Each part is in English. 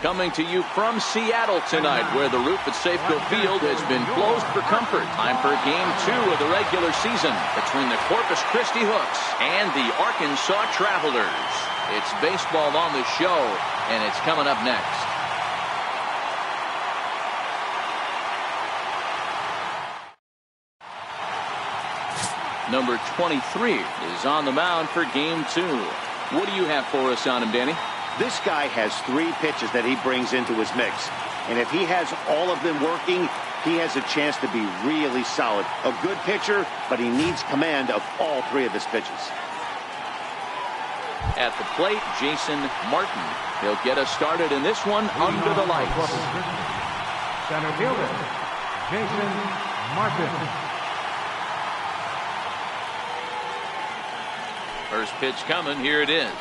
Coming to you from Seattle tonight, where the roof at Safeco Field has been closed for comfort. Time for Game 2 of the regular season between the Corpus Christi Hooks and the Arkansas Travelers. It's baseball on the show, and it's coming up next. Number 23 is on the mound for Game 2. What do you have for us on him, Danny? This guy has 3 pitches that he brings into his mix. And if he has all of them working, he has a chance to be really solid. A good pitcher, but he needs command of all 3 of his pitches. At the plate, Jason Martin. He'll get us started in this one under the lights. Center fielder, Jason Martin. First pitch coming. Here it is.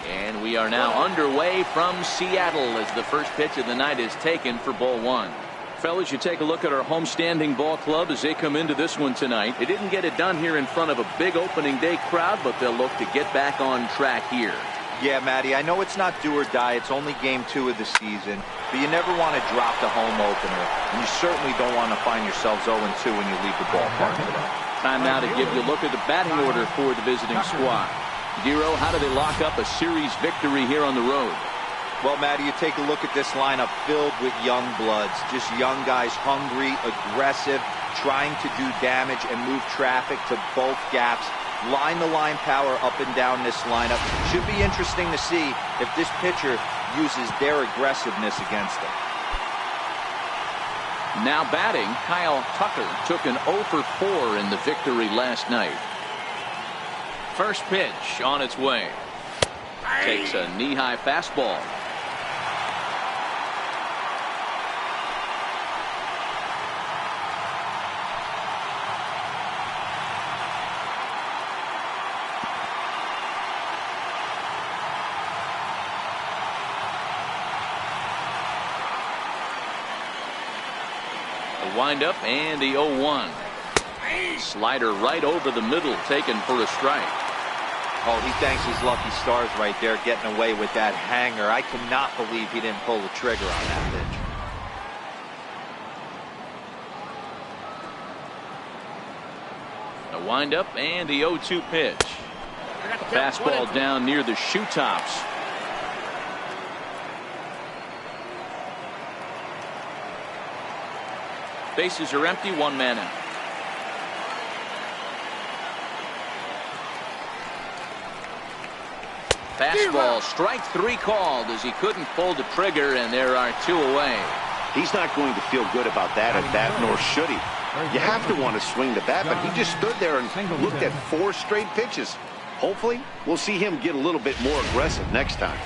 And we are now underway from Seattle as the first pitch of the night is taken for ball 1. Fellas, you take a look at our homestanding ball club as they come into this one tonight. They didn't get it done here in front of a big opening day crowd, but they'll look to get back on track here. Yeah, Matty, I know it's not do or die. It's only Game 2 of the season, but you never want to drop the home opener, and you certainly don't want to find yourselves 0-2 when you leave the ballpark today. Time now to give you a look at the batting order for the visiting squad. Dero, how do they lock up a series victory here on the road? Well, Matty, you take a look at this lineup filled with young bloods, just young guys, hungry, aggressive, trying to do damage and move traffic to both gaps. Line-to-line power up and down this lineup. Should be interesting to see if this pitcher uses their aggressiveness against them. Now batting, Kyle Tucker took an 0 for 4 in the victory last night. First pitch on its way. Takes a knee-high fastball. The windup and the 0-1. Slider right over the middle, taken for a strike. Oh, he thanks his lucky stars right there, getting away with that hanger. I cannot believe he didn't pull the trigger on that pitch. The windup and the 0-2 pitch. Fastball down near the shoe tops. Bases are empty, 1 man out. Fastball, strike 3 called as he couldn't pull the trigger, and there are 2 away. He's not going to feel good about that at bat, nor should he. You have to want to swing the bat, but he just stood there and looked at 4 straight pitches. Hopefully, we'll see him get a little bit more aggressive next time.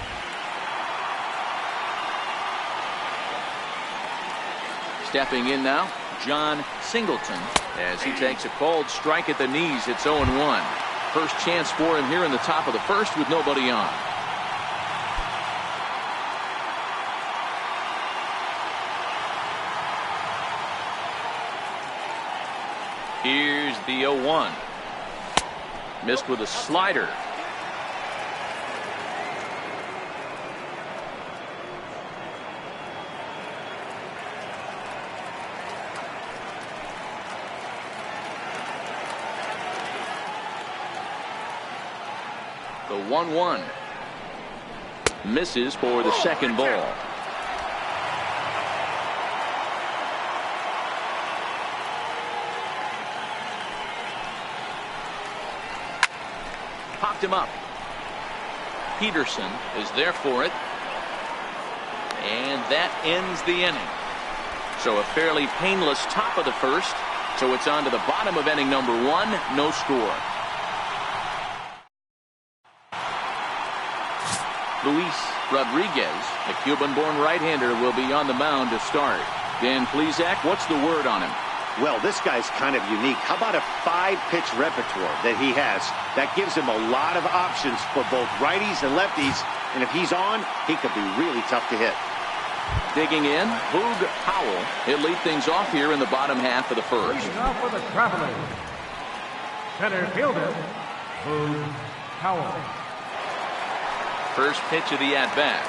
Stepping in now, John Singleton, as he takes a called strike at the knees. It's 0-1. First chance for him here in the top of the first with nobody on. Here's the 0-1. Missed with a slider. The 1-1 misses for the second ball. Popped him up. Peterson is there for it. And that ends the inning. So a fairly painless top of the first. So it's on to the bottom of inning number 1. No score. Luis Rodriguez, the Cuban-born right-hander, will be on the mound to start. Dan Plesac, what's the word on him? Well, this guy's kind of unique. How about a 5-pitch repertoire that he has? That gives him a lot of options for both righties and lefties. And if he's on, he could be really tough to hit. Digging in, Boog Powell. He'll lead things off here in the bottom half of the first. Now for the Travelers, center fielder, Boog Powell. First pitch of the at-bat.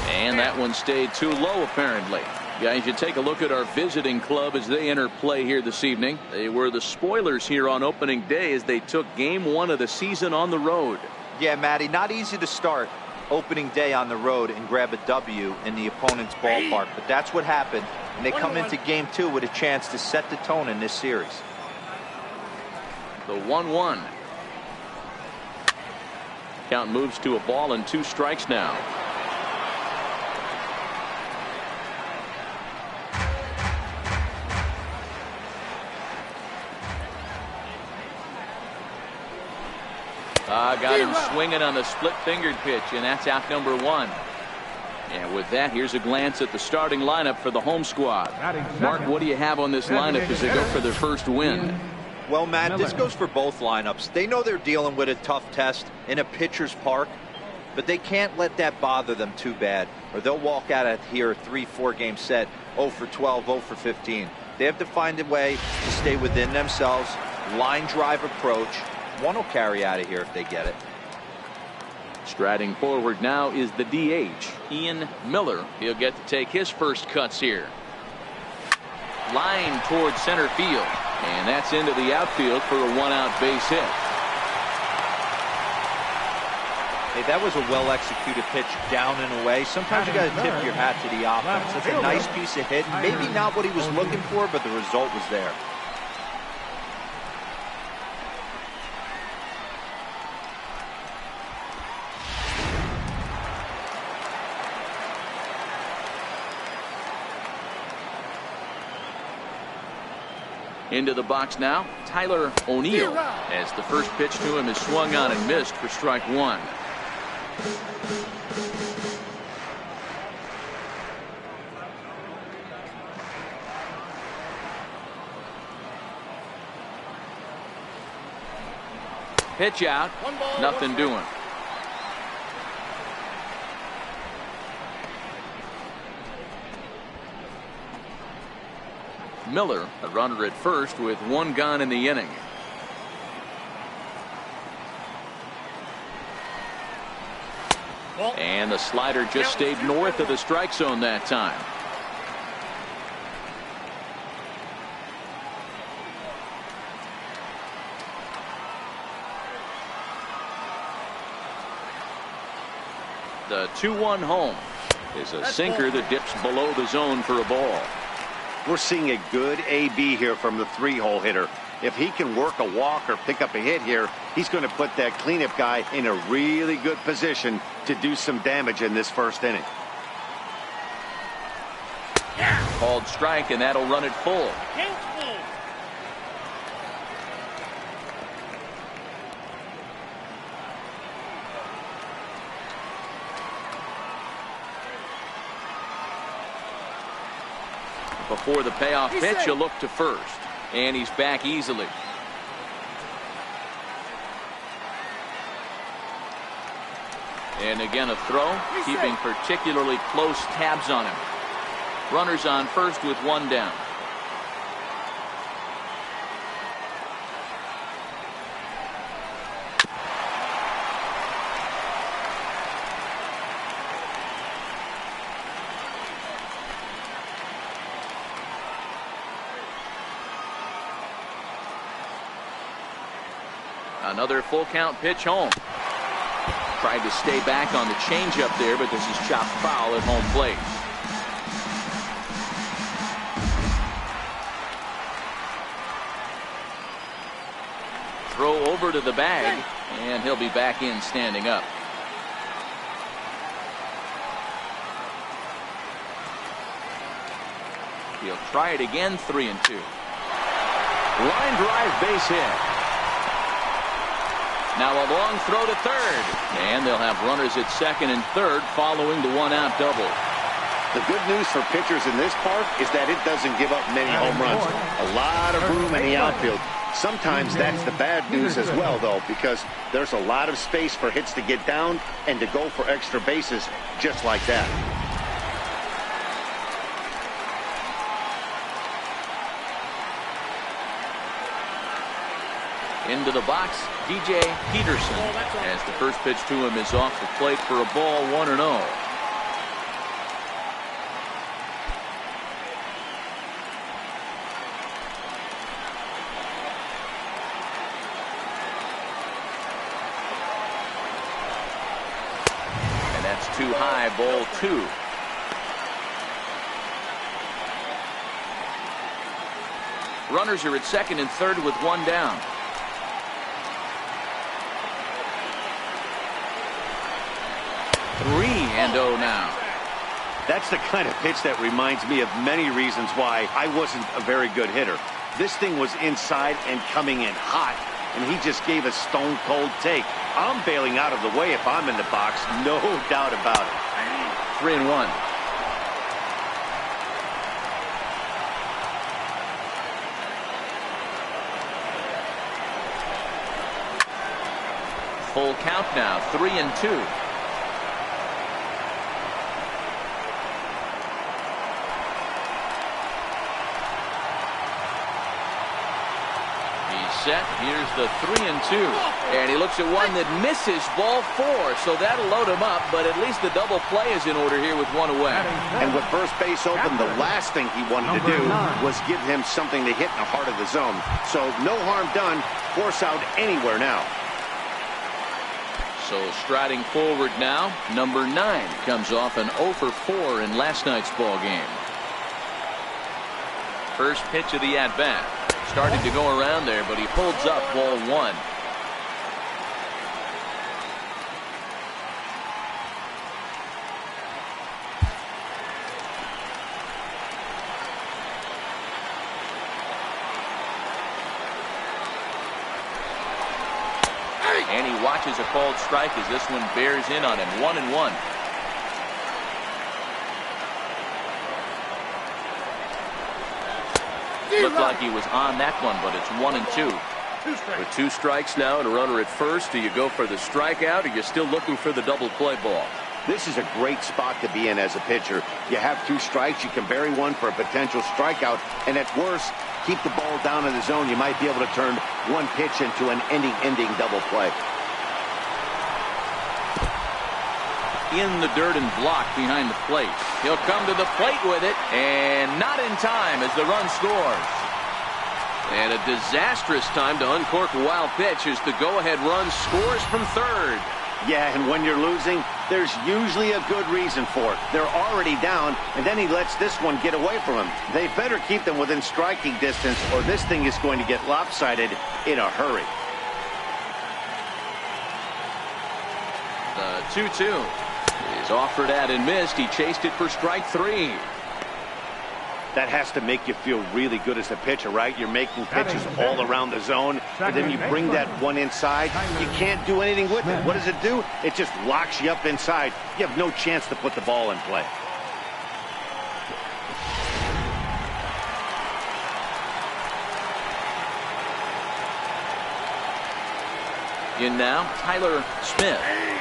And that one stayed too low, apparently. Guys, you take a look at our visiting club as they enter play here this evening. They were the spoilers here on opening day as they took game 1 of the season on the road. Yeah, Matty, not easy to start opening day on the road and grab a W in the opponent's ballpark, but that's what happened, and they come into game 2 with a chance to set the tone in this series. The 1-1. Count moves to a ball and 2 strikes now. Got him swinging on the split-fingered pitch, and that's out number 1. And with that, here's a glance at the starting lineup for the home squad. Mark, what do you have on this lineup as they go for their first win? Well, Matt, this goes for both lineups. They know they're dealing with a tough test in a pitcher's park, but they can't let that bother them too bad, or they'll walk out of here a 3-4 game set, 0 for 12, 0 for 15. They have to find a way to stay within themselves, line drive approach. One will carry out of here if they get it. Striding forward now is the DH, Ian Miller. He'll get to take his first cuts here. Line towards center field, and that's into the outfield for a 1-out base hit. Hey, that was a well-executed pitch down and away. Sometimes you got to tip your hat to the offense. That's a nice piece of hit. Maybe not what he was looking for, but the result was there. Into the box now, Tyler O'Neill, as the first pitch to him is swung on and missed for strike 1. Pitch out, nothing doing. Miller, a runner at first with 1 gone in the inning. And the slider just stayed north of the strike zone that time. The 2-1 home is a sinker that dips below the zone for a ball. We're seeing a good AB here from the 3-hole hitter. If he can work a walk or pick up a hit here, he's going to put that cleanup guy in a really good position to do some damage in this first inning. Called strike, and that'll run it full. Before the payoff pitch, a look to first, and he's back easily. And again a throw, keeping particularly close tabs on him. Runners on first with 1 down. Another full count pitch home. Tried to stay back on the changeup there, but this is chopped foul at home plate. Throw over to the bag, and he'll be back in standing up. He'll try it again, 3-2. Line drive base hit. Now a long throw to third, and they'll have runners at second and third following the 1-out double. The good news for pitchers in this park is that it doesn't give up many home runs. A lot of room in the outfield. Sometimes that's the bad news as well, though, because there's a lot of space for hits to get down and to go for extra bases just like that. Into the box, DJ Peterson, as the first pitch to him is off the plate for a ball, 1-0. That's too high, ball 2. Runners are at second and third with one down. Three and 0 now. That's the kind of pitch that reminds me of many reasons why I wasn't a very good hitter. This thing was inside and coming in hot, and he just gave a stone-cold take. I'm bailing out of the way if I'm in the box, no doubt about it. 3-1. Full count now, 3-2. Set. Here's the 3-2, and he looks at one that misses, ball 4, so that'll load him up, but at least the double play is in order here with one away. And with first base open, the last thing he wanted to do was give him something to hit in the heart of the zone. So no harm done, force out anywhere now. So striding forward now, number 9 comes off an 0 for 4 in last night's ball game. First pitch of the at-bat. Starting to go around there, but he holds up ball 1. And he watches a called strike as this one bears in on him. 1-1. Looked like he was on that one, but it's 1-2. With 2 strikes now and a runner at first, do you go for the strikeout or you're still looking for the double play ball? This is a great spot to be in as a pitcher. You have 2 strikes, you can bury one for a potential strikeout, and at worst, keep the ball down in the zone. You might be able to turn one pitch into an ending double play. In the dirt and blocked behind the plate. He'll come to the plate with it, and not in time as the run scores. And a disastrous time to uncork a wild pitch as the go-ahead run scores from third. Yeah, and when you're losing, there's usually a good reason for it. They're already down, and then he lets this one get away from him. They better keep them within striking distance, or this thing is going to get lopsided in a hurry. The 2-2 is offered at and missed. He chased it for strike 3. That has to make you feel really good as a pitcher, right? You're making pitches all around the zone, and then you bring that one inside. You can't do anything with it. What does it do? It just locks you up inside. You have no chance to put the ball in play. In now, Tyler Smith,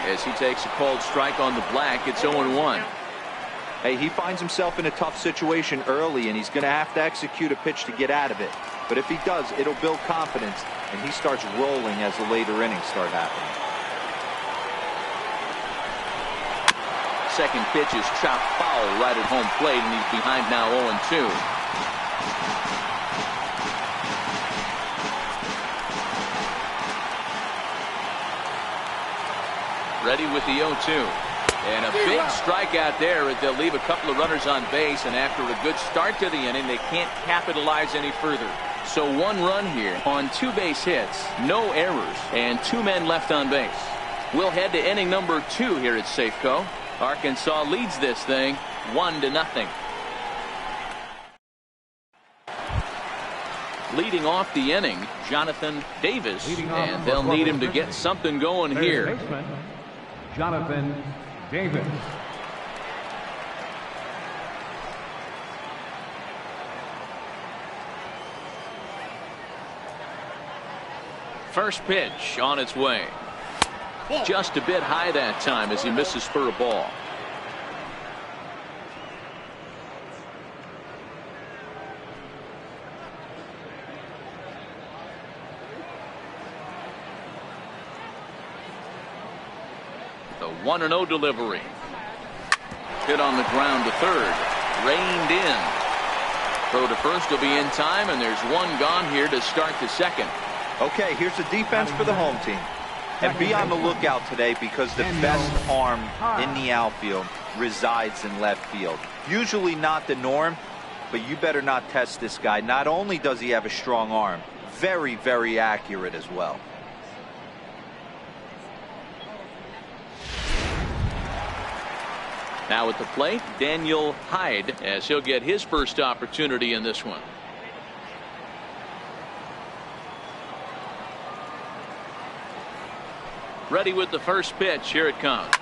as he takes a called strike on the black. It's 0-1. Hey, he finds himself in a tough situation early, and he's going to have to execute a pitch to get out of it. But if he does, it'll build confidence, and he starts rolling as the later innings start happening. Second pitch is chopped foul right at home plate, and he's behind now 0-2. Ready with the 0-2. And a big strikeout there as they'll leave a couple of runners on base, and after a good start to the inning, they can't capitalize any further. So 1 run here on 2 base hits, no errors, and 2 men left on base. We'll head to inning number 2 here at Safeco. Arkansas leads this thing 1-0. Leading off the inning, Jonathan Davis, and they'll need him to get something going here. Jonathan Davis. First pitch on its way. Just a bit high that time as he misses for a ball. The 1-0 delivery. Hit on the ground to third. Reined in. Throw to first will be in time, and there's one gone here to start the second. Okay, here's the defense for the home team. And be on the lookout today because the best arm in the outfield resides in left field. Usually not the norm, but you better not test this guy. Not only does he have a strong arm, very, very accurate as well. Now at the plate, Daniel Hyde, as he'll get his first opportunity in this one. Ready with the first pitch. Here it comes.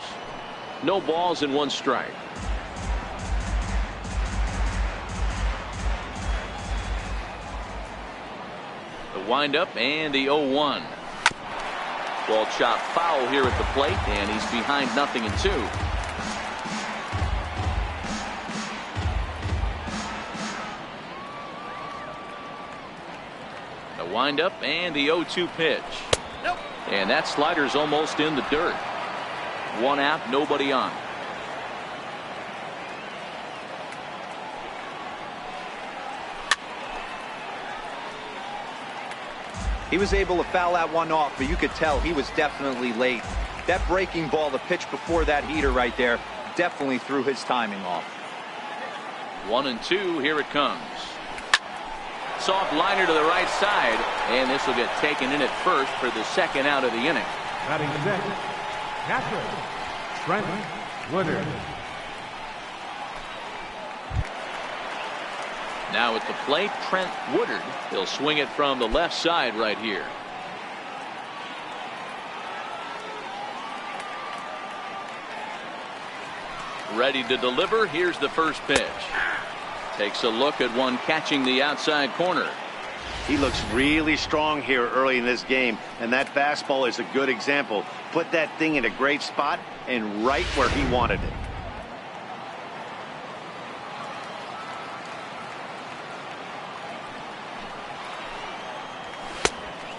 No balls and 1 strike. The windup and the 0-1. Ball chopped foul here at the plate, and he's behind 0-2. The windup and the 0-2 pitch. And that slider's almost in the dirt. 1 out, nobody on. He was able to foul that one off, but you could tell he was definitely late. That breaking ball, the pitch before that heater right there, definitely threw his timing off. 1-2, here it comes. Soft liner to the right side, and this will get taken in at first for the 2nd out of the inning. Batting second, catcher, Trent Woodard. Now at the plate, Trent Woodard. He'll swing it from the left side right here. Ready to deliver. Here's the first pitch. Takes a look at one catching the outside corner. He looks really strong here early in this game, and that fastball is a good example. Put that thing in a great spot and right where he wanted it.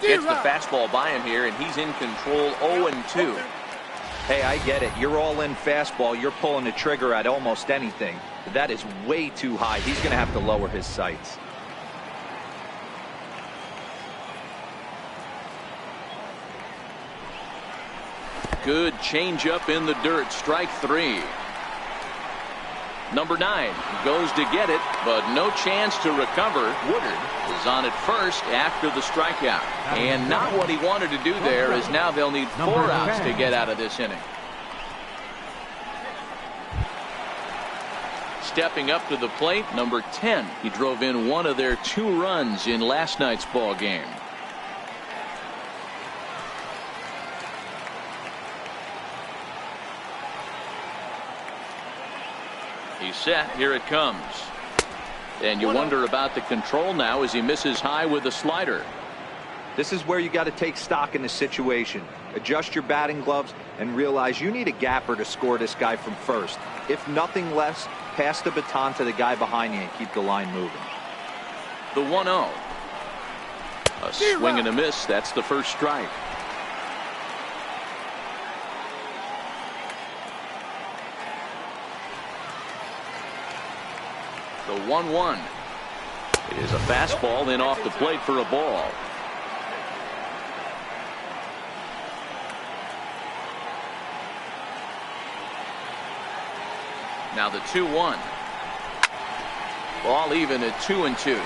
Gets the fastball by him here, and he's in control. 0-2. Hey, I get it. You're all in fastball. You're pulling the trigger at almost anything. That is way too high. He's going to have to lower his sights. Good changeup in the dirt. Strike 3. Number 9 goes to get it, but no chance to recover. Woodard is on at first after the strikeout. And not what he wanted to do there, as now they'll need 4 outs to get out of this inning. Stepping up to the plate, number 10. He drove in one of their 2 runs in last night's ball game. He's set. Here it comes. And you wonder about the control now as he misses high with the slider. This is where you got to take stock in the situation. Adjust your batting gloves and realize you need a gapper to score this guy from first. If nothing less, pass the baton to the guy behind you and keep the line moving. The 1-0. A swing and a miss. That's the first strike. The 1-1 is a fastball, then off the plate for a ball. Now the 2-1. Ball even at 2-2.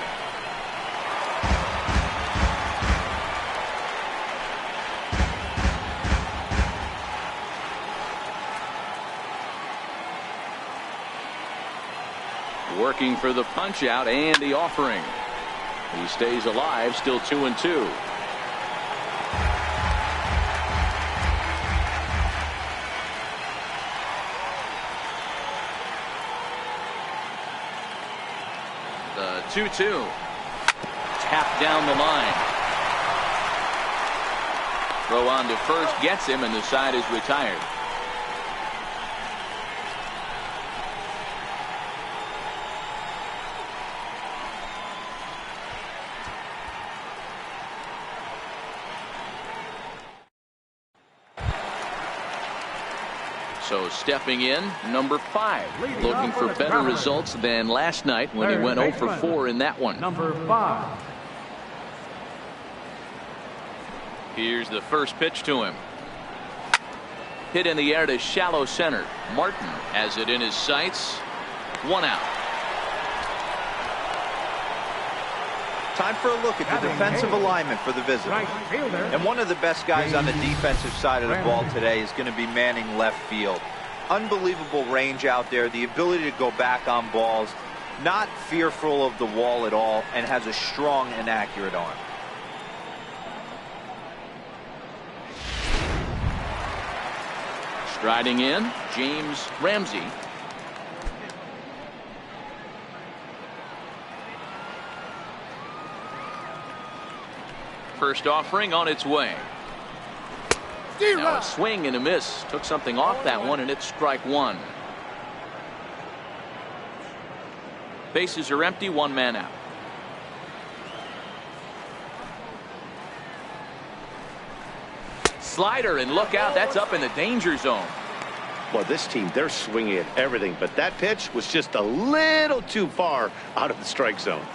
Working for the punch out and the offering. He stays alive, still 2-2. The 2-2. Tapped down the line. Throw on to first gets him, and the side is retired. So stepping in, number 5, looking for better results than last night when he went 0 for 4 in that one. Number 5. Here's the first pitch to him. Hit in the air to shallow center. Martin has it in his sights. 1 out. Time for a look at the defensive alignment for the visitor. And one of the best guys on the defensive side of the ball today is going to be manning left field. Unbelievable range out there, the ability to go back on balls, not fearful of the wall at all, and has a strong and accurate arm. Striding in, James Ramsey. First offering on its way. Now a swing and a miss. Took something off that one, and it's strike 1. Bases are empty, 1 man out. Slider, and look out, that's up in the danger zone. Well, this team, they're swinging at everything, but that pitch was just a little too far out of the strike zone.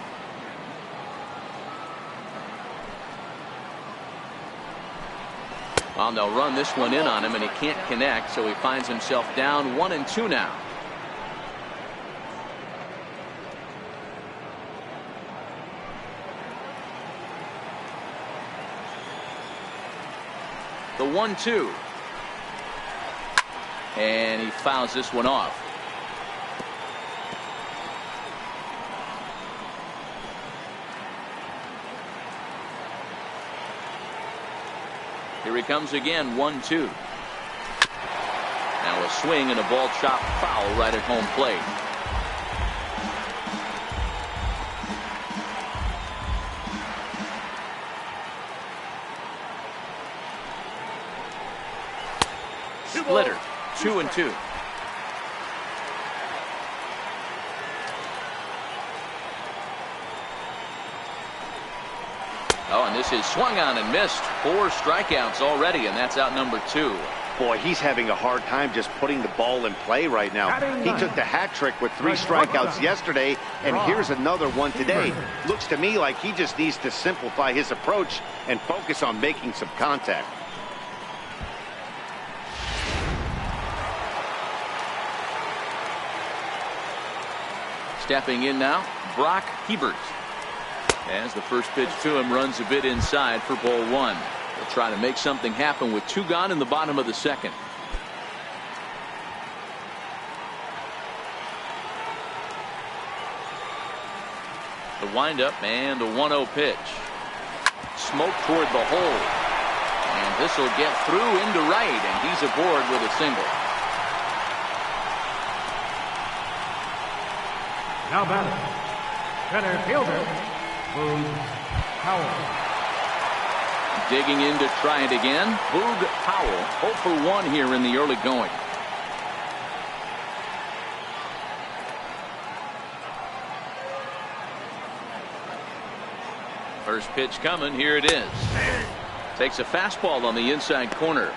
Well, they'll run this one in on him, and he can't connect, so he finds himself down 1-2 now. The 1-2. And he fouls this one off. Here he comes again, 1-2. Now a swing and a ball chopped foul right at home plate. Splitter, 2-2. Oh, and this is swung on and missed. 4 strikeouts already, and that's out number 2. Boy, he's having a hard time just putting the ball in play right now. He took the hat trick with 3 strikeouts yesterday, and here's another one today. Looks to me like he just needs to simplify his approach and focus on making some contact. Stepping in now, Brock Hebert. As the first pitch to him runs a bit inside for ball 1. He'll try to make something happen with 2 gone in the bottom of the second. The windup and the 1-0 pitch. Smoke toward the hole. And this will get through into right, and he's aboard with a single. Now batting, center fielder, Boog Powell. Digging in to try it again, Boog Powell, 0 for 1 here in the early going. First pitch coming, here it is. Takes a fastball on the inside corner.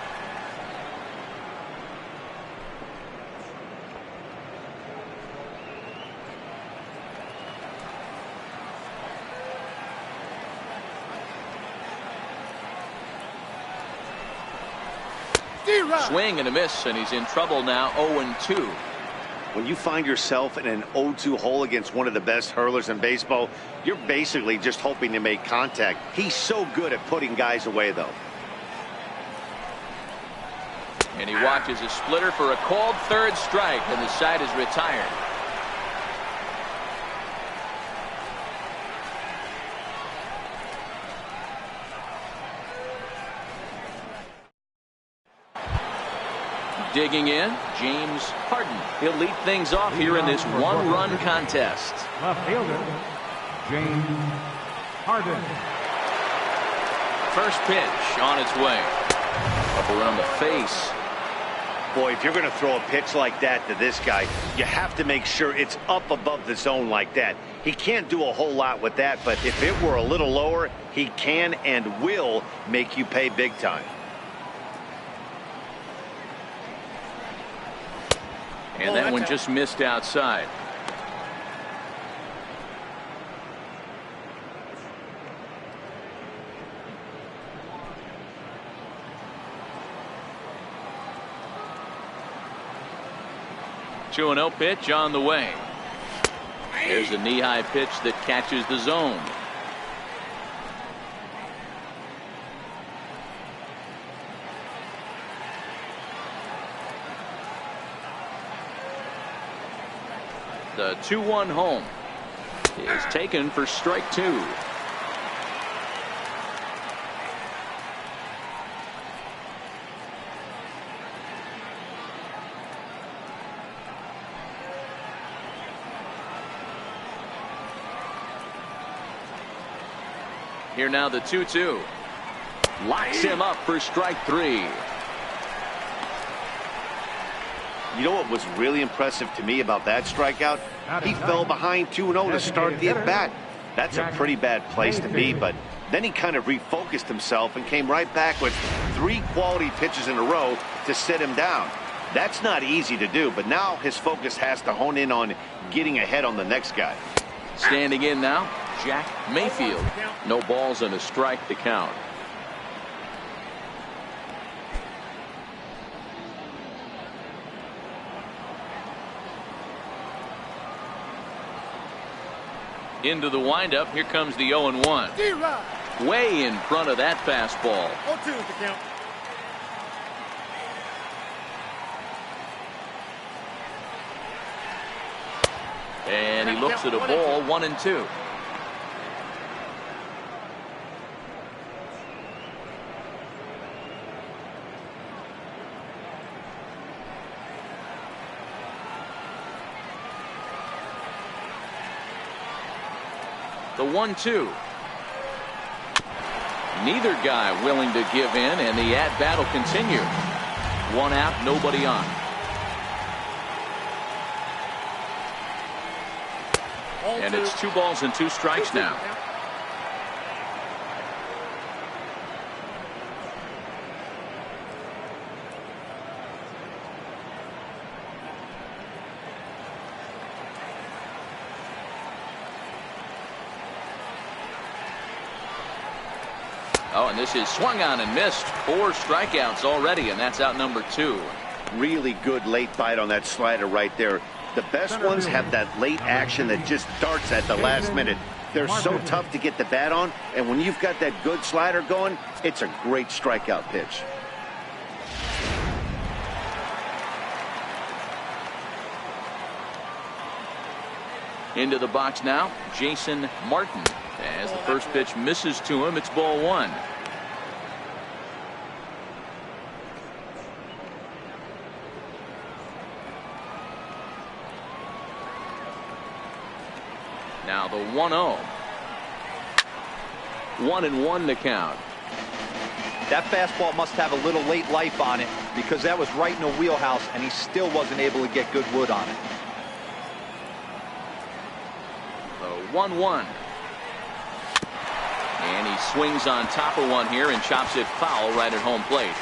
Swing and a miss, and he's in trouble now. 0-2. When you find yourself in an 0-2 hole against one of the best hurlers in baseball, you're basically just hoping to make contact. He's so good at putting guys away, though. And he watches a splitter for a called 3rd strike, and the side is retired. Digging in, James Harden. He'll lead things off here in this 1-run contest. Left fielder, James Harden. First pitch on its way. Up around the face. Boy, if you're going to throw a pitch like that to this guy, you have to make sure it's up above the zone like that. He can't do a whole lot with that, but if it were a little lower, he can and will make you pay big time. And that one just missed outside. 2-0 pitch on the way. There's a knee-high pitch that catches the zone. The 2-1 home is taken for strike 2. Here now the 2-2. Locks him up for strike 3. You know what was really impressive to me about that strikeout? He fell behind 2-0 to start the at-bat. That's a pretty bad place to be, but then he kind of refocused himself and came right back with 3 quality pitches in a row to sit him down. That's not easy to do, but now his focus has to hone in on getting ahead on the next guy. Standing in now, Jack Mayfield. No balls and a strike to count. Into the windup. Here comes the 0-1. Way in front of that fastball. 0-2 to count. And he looks at a ball, 1-2. The 1-2. Neither guy willing to give in, and the at-bat will continue. 1 out, nobody on. And it's 2 balls and 2 strikes now. Oh, and this is swung on and missed. 4 strikeouts already, and that's out number 2. Really good late bite on that slider right there. The best ones have that late action that just darts at the last minute. They're so tough to get the bat on, and when you've got that good slider going, it's a great strikeout pitch. Into the box now, Jason Martin. As the first pitch misses to him, it's ball 1. Now the 1-0. 1-1 to count. That fastball must have a little late life on it because that was right in the wheelhouse and he still wasn't able to get good wood on it. The 1-1. And he swings on top of one here and chops it foul right at home plate.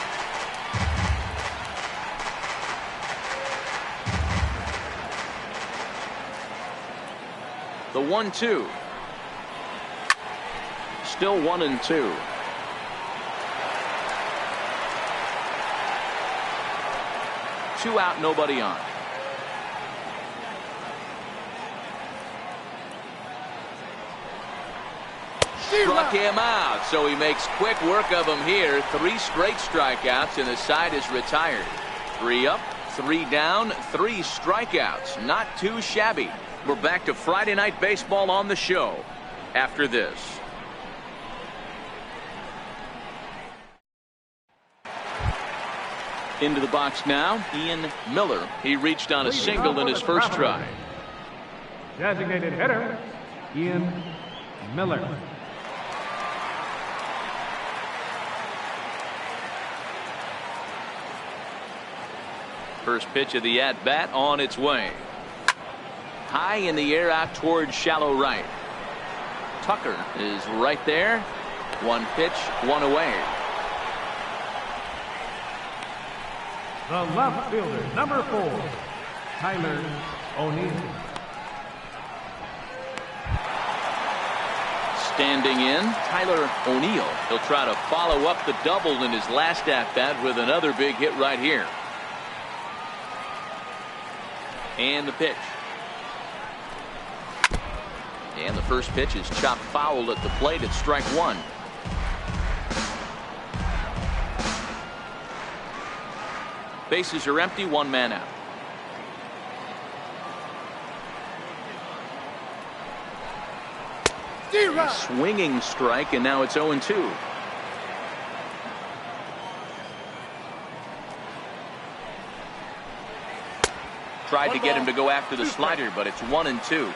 The 1-2. Still 1-2. Two out, nobody on. Struck him out, so he makes quick work of him here. 3 straight strikeouts, and the side is retired. 3 up, 3 down, 3 strikeouts. Not too shabby. We're back to Friday Night Baseball on the show after this. Into the box now, Ian Miller. He reached on a single in his first try. Designated hitter, Ian Miller. First pitch of the at-bat on its way. High in the air out towards shallow right. Tucker is right there. 1 pitch, 1 away. The left fielder, number 4, Tyler O'Neill. Standing in, Tyler O'Neill. He'll try to follow up the double in his last at-bat with another big hit right here. And the pitch. And the first pitch is chopped foul at the plate at strike one. Bases are empty, one man out. A swinging strike, and now it's 0-2. Tried to get him to go after the slider, but it's 1-2.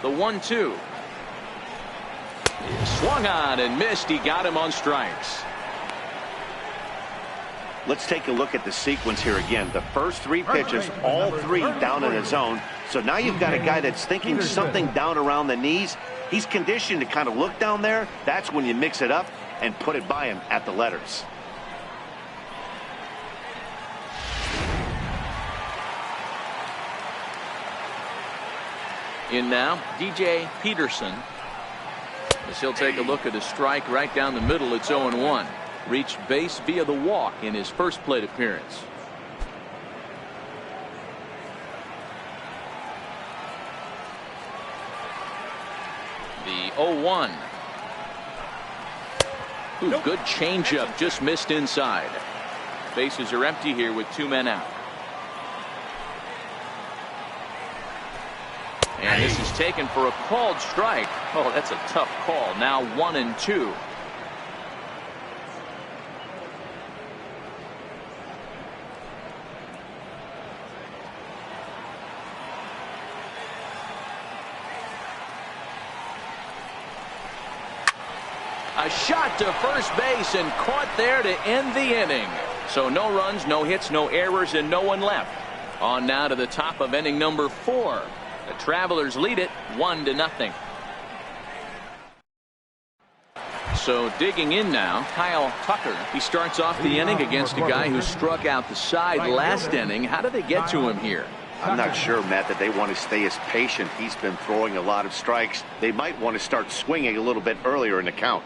The 1-2. Swung on and missed. He got him on strikes. Let's take a look at the sequence here again. The first three pitches, all three down in the zone. So now you've got a guy that's thinking something down around the knees. He's conditioned to kind of look down there. That's when you mix it up and put it by him at the letters. In now, DJ Peterson. As he'll take a look at a strike right down the middle. It's 0-1. Reached base via the walk in his first plate appearance. The 0-1. Ooh, good changeup, just missed inside. Bases are empty here with two men out. And this is taken for a called strike. Oh, that's a tough call. Now 1-2. A shot to first base and caught there to end the inning. So no runs, no hits, no errors, and no one left. On now to the top of inning number 4. The Travelers lead it 1-0. So digging in now, Kyle Tucker. He starts off the inning against a guy who struck out the side last inning. How did they get to him here? I'm not sure, Matt, that they want to stay as patient. He's been throwing a lot of strikes. They might want to start swinging a little bit earlier in the count.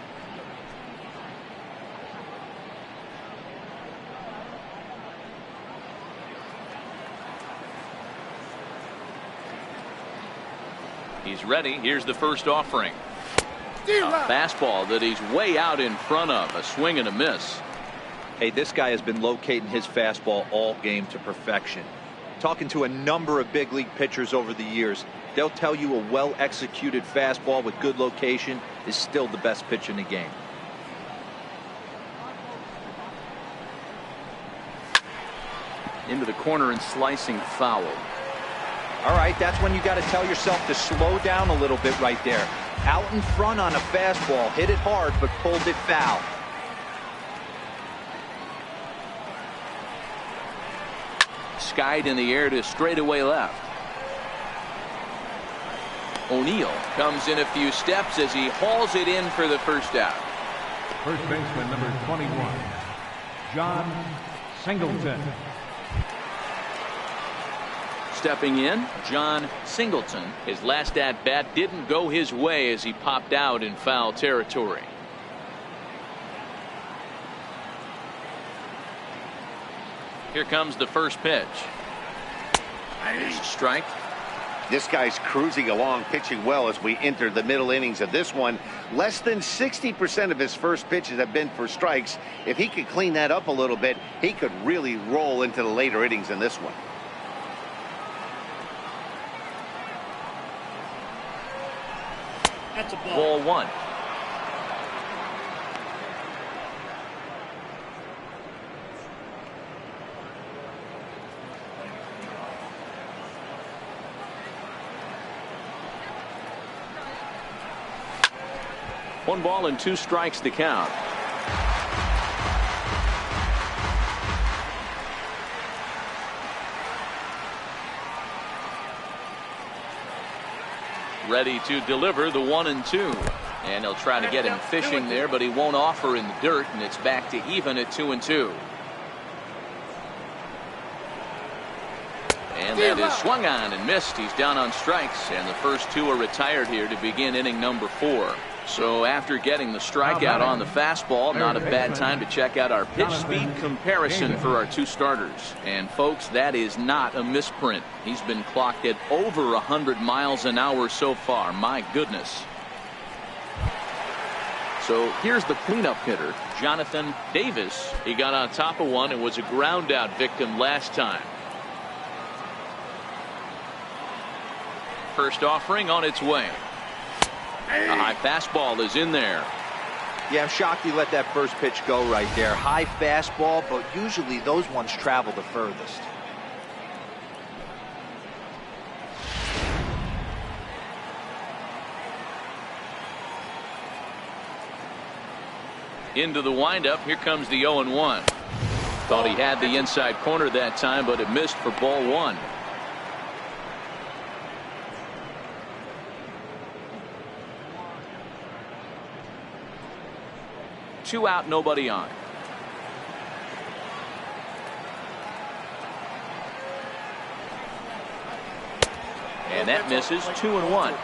He's ready. Here's the first offering. A fastball that he's way out in front of. A swing and a miss. Hey, this guy has been locating his fastball all game to perfection. Talking to a number of big league pitchers over the years, they'll tell you a well-executed fastball with good location is still the best pitch in the game. Into the corner and slicing foul. All right, that's when you got to tell yourself to slow down a little bit right there. Out in front on a fastball, hit it hard, but pulled it foul. Skied in the air to straightaway left. O'Neill comes in a few steps as he hauls it in for the first out. First baseman number 21, John Singleton. Stepping in, John Singleton. His last at bat didn't go his way as he popped out in foul territory. Here comes the first pitch. There's a strike. This guy's cruising along, pitching well as we enter the middle innings of this one. Less than 60% of his first pitches have been for strikes. If he could clean that up a little bit, he could really roll into the later innings in this one. That's a Ball one. One ball and two strikes to count. Ready to deliver the 1-2. And he'll try to get him fishing there, but he won't offer in the dirt, and it's back to even at 2-2. And that is swung on and missed. He's down on strikes, and the first two are retired here to begin inning number 4. So after getting the strikeout on the fastball, not a bad time to check out our pitch speed comparison for our two starters. And folks, that is not a misprint. He's been clocked at over 100 miles an hour so far. My goodness. So here's the cleanup hitter, Jonathan Davis. He got on top of one and was a ground out victim last time. First offering on its way. A high fastball is in there. Yeah, I'm shocked he let that first pitch go right there. High fastball, but usually those ones travel the furthest. Into the windup. Here comes the 0-1. Thought he had the inside corner that time, but it missed for ball one. Two out, nobody on. And that misses. 2-1.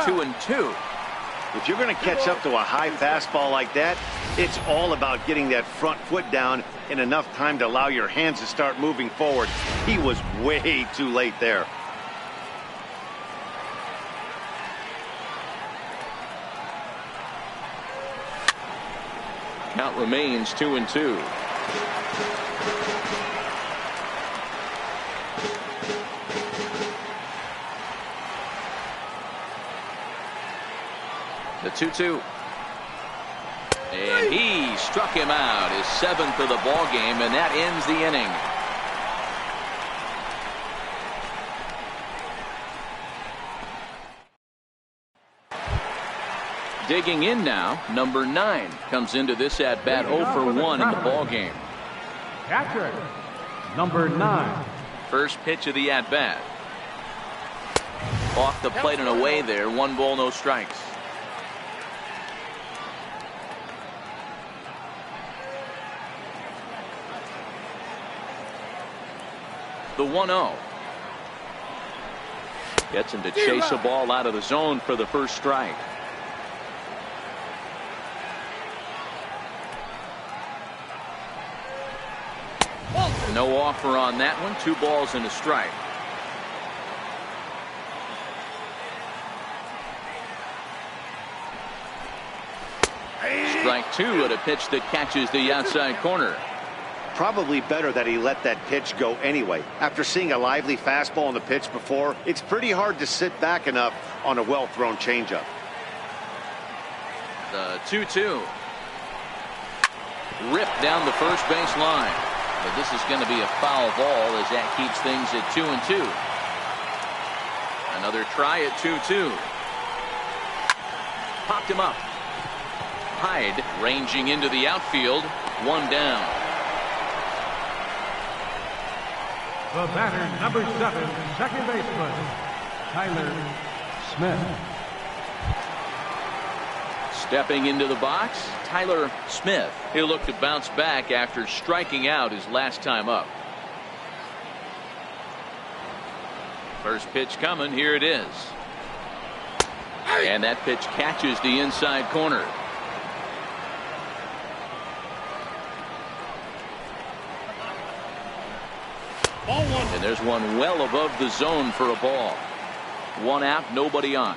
Two and two. If you're going to catch up to a high fastball like that, it's all about getting that front foot down in enough time to allow your hands to start moving forward. He was way too late there. Count remains 2-2. The 2-2. And he struck him out, his seventh of the ball game, and that ends the inning. Digging in now, number 9 comes into this at bat 0 for 1 in the ball game. Catcher, number 9. First pitch of the at bat. Off the plate and away there. 1 ball, no strikes. The 1-0. Gets him to chase a ball out of the zone for the first strike. No offer on that one. 2 balls and a strike. Strike 2 at a pitch that catches the outside corner. Probably better that he let that pitch go anyway. After seeing a lively fastball on the pitch before, it's pretty hard to sit back enough on a well-thrown changeup. The 2-2. Ripped down the first base line. But this is going to be a foul ball as that keeps things at 2-2. Another try at 2-2. Popped him up. Hyde ranging into the outfield. 1 down. The batter, number 7, second baseman, Tyler Smith. Stepping into the box, Tyler Smith. He'll look to bounce back after striking out his last time up. First pitch coming. Here it is. And that pitch catches the inside corner. And there's one well above the zone for a ball. 1 out, nobody on.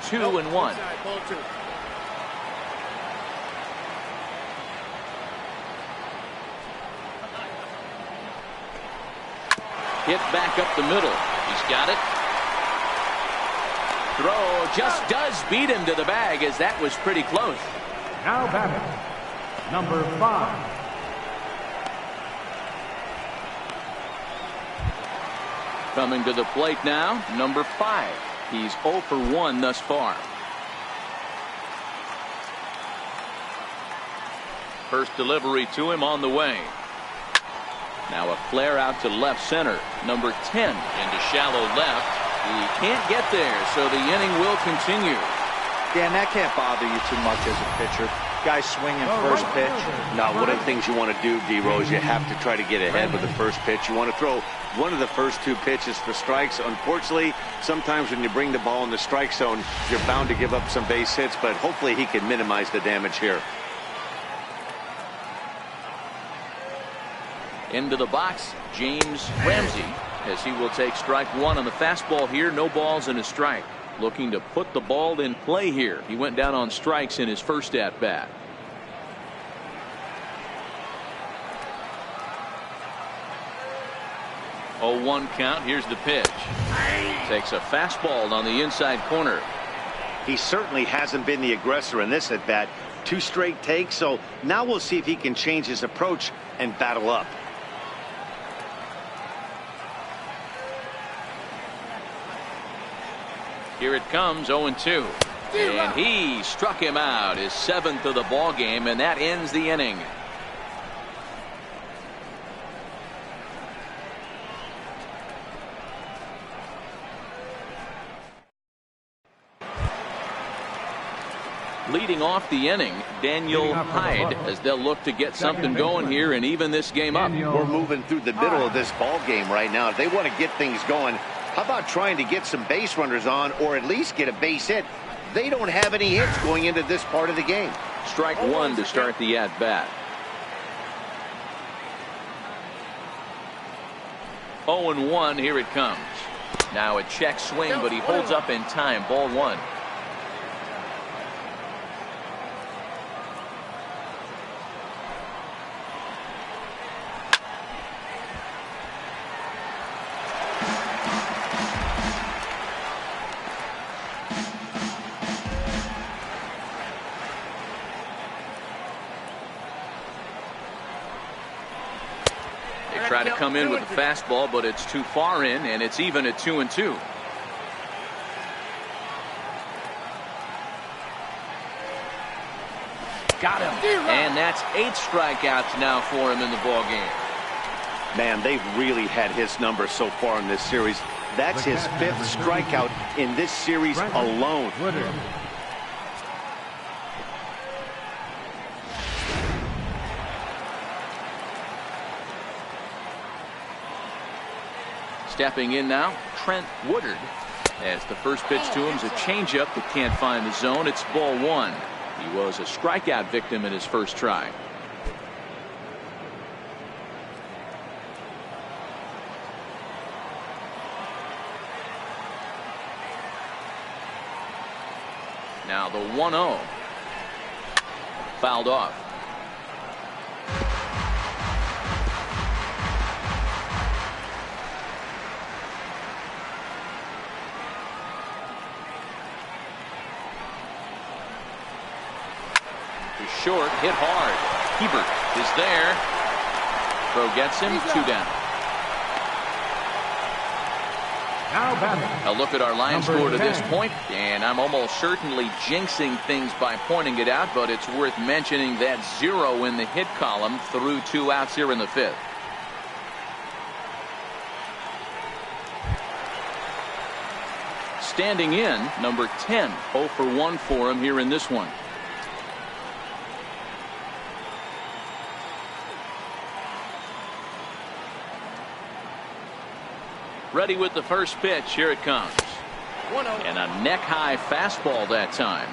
Two and 1. Hit back up the middle. He's got it. Throw just does beat him to the bag, as that was pretty close. Now batting, number 5. Coming to the plate now, number 5. He's 0 for 1 thus far. First delivery to him on the way. Now a flare out to left center. Number 10 into shallow left. He can't get there, so the inning will continue. Dan, that can't bother you too much as a pitcher. Guy swinging first pitch. Now, one of the things you want to do, D-Rose, you have to try to get ahead with the first pitch. You want to throw one of the first two pitches for strikes. Unfortunately, sometimes when you bring the ball in the strike zone, you're bound to give up some base hits, but hopefully he can minimize the damage here. Into the box, James Ramsey, as he will take strike one on the fastball here. No balls and a strike. Looking to put the ball in play here. He went down on strikes in his first at bat. Oh, 1 count. Here's the pitch. Takes a fastball on the inside corner. He certainly hasn't been the aggressor in this at bat. 2 straight takes, so now we'll see if he can change his approach and battle up. Here it comes, 0-2. And he struck him out, his 7th of the ball game, and that ends the inning. Leading off the inning, Daniel Hyde, as they'll look to get something going here and even this game up. We're moving through the middle of this ball game right now. If they want to get things going, how about trying to get some base runners on, or at least get a base hit? They don't have any hits going into this part of the game. Strike one to start the at bat. 0-1, here it comes. Now a check swing, but he holds up in time. Ball one. Try to come in with a fastball, but it's too far in, and it's even at 2-2. Got him. And that's 8 strikeouts now for him in the ball game. Man, they've really had his number so far in this series. That's his 5th strikeout in this series alone. Stepping in now, Trent Woodard. As the first pitch to him is a changeup that can't find the zone. It's ball one. He was a strikeout victim in his first try. Now the 1-0. Fouled off. Short, hit hard. Hebert is there. Throw gets him, 2 down. Now batting. A look at our line score to this point, and I'm almost certainly jinxing things by pointing it out, but it's worth mentioning that 0 in the hit column through 2 outs here in the 5th. Standing in, number 10, 0 for 1 for him here in this one. Ready with the first pitch. Here it comes. And a neck-high fastball that time.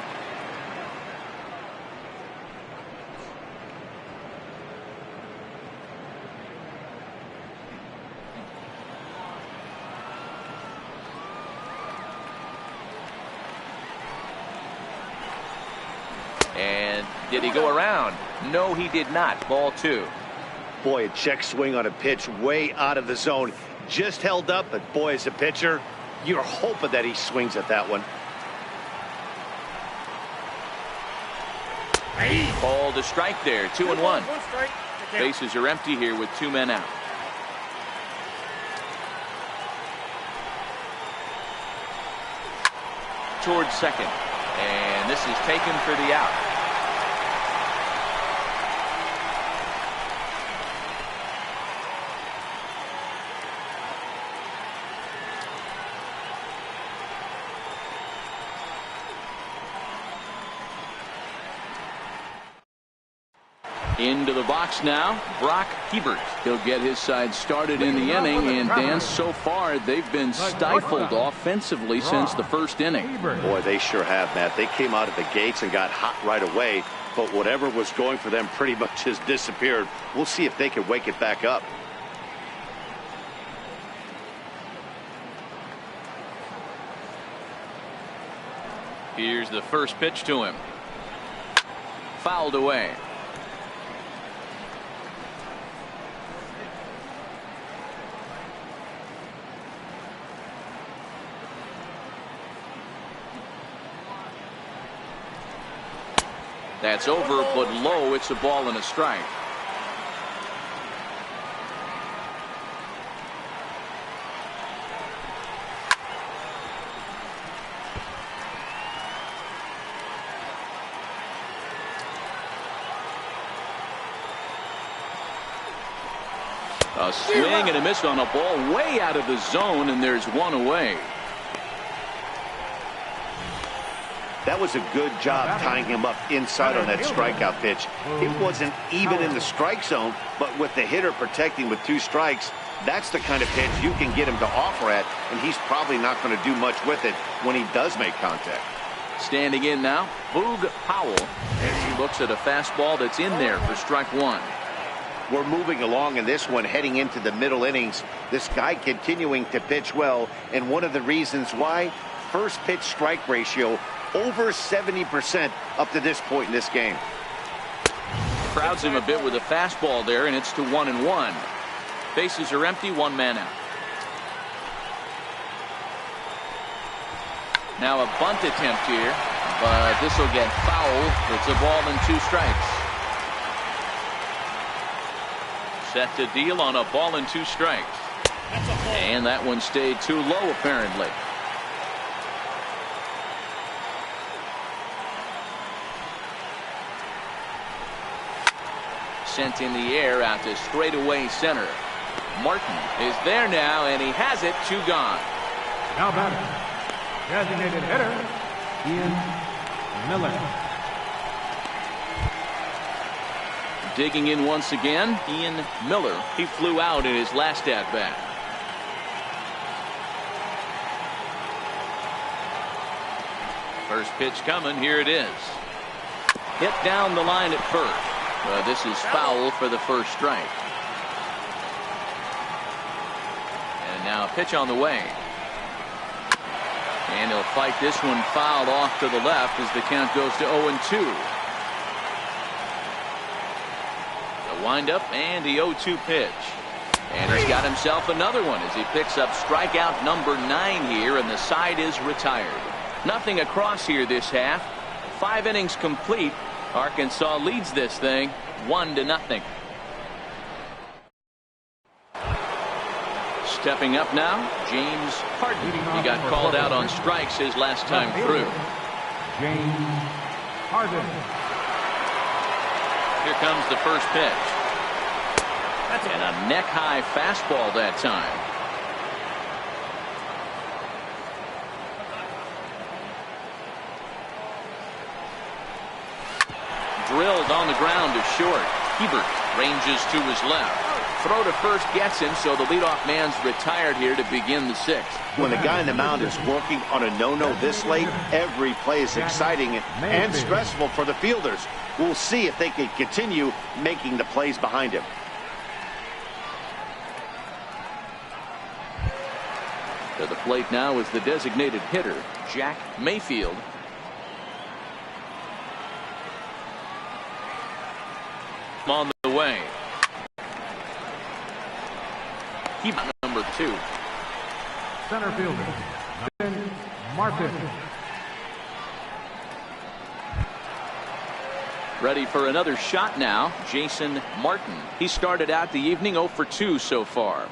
And did he go around? No, he did not. Ball 2. Boy, a check swing on a pitch way out of the zone. Just held up, but boy, as a pitcher, you're hoping that he swings at that one. Called a strike there, 2-1. Bases are empty here with 2 men out. Towards second, and this is taken for the out. Into the box now, Brock Hebert. He'll get his side started in the inning, and Dan, so far they've been stifled offensively since the first inning. Boy, they sure have, Matt. They came out of the gates and got hot right away, but whatever was going for them pretty much has disappeared. We'll see if they can wake it back up. Here's the first pitch to him. Fouled away. That's over, but low. It's a ball and a strike. A swing and a miss on a ball way out of the zone, and there's one away. That was a good job tying him up inside on that strikeout pitch. It wasn't even in the strike zone, but with the hitter protecting with 2 strikes, that's the kind of pitch you can get him to offer at, and he's probably not going to do much with it when he does make contact. Standing in now, Boog Powell, as he looks at a fastball that's in there for strike 1. We're moving along in this one, heading into the middle innings. This guy continuing to pitch well, and one of the reasons why, first pitch strike ratio over 70% up to this point in this game. Crowds him a bit with a fastball there, and it's to 1-1. Bases are empty, 1 man out. Now a bunt attempt here, but this will get fouled. It's a ball and 2 strikes. Set to deal on a ball and 2 strikes. And that one stayed too low, apparently. Sent in the air out to straightaway center. Martin is there now, and he has it. 2 gone. Now batting, designated hitter, Ian Miller. Digging in once again, Ian Miller. He flew out in his last at-bat. First pitch coming. Here it is. Hit down the line at first. This is foul for the first strike. And now a pitch on the way. And he'll fight this one fouled off to the left as the count goes to 0-2. The windup and the 0-2 pitch. And he's got himself another one as he picks up strikeout number 9 here, and the side is retired. Nothing across here this half. 5 innings complete. Arkansas leads this thing 1-0. Stepping up now, James Harden. He got called out on strikes his last time through. James Harden. Here comes the first pitch. And a neck-high fastball that time. Drilled on the ground to short. Hebert ranges to his left. Throw to first gets him, so the leadoff man's retired here to begin the 6th. When the guy in the mound is working on a no-no this late, every play is exciting and stressful for the fielders. We'll see if they can continue making the plays behind him. To the plate now is the designated hitter, Jack Mayfield. On the way. Keep number 2. Center fielder, Martin. Ready for another shot now, Jason Martin. He started out the evening 0 for 2 so far.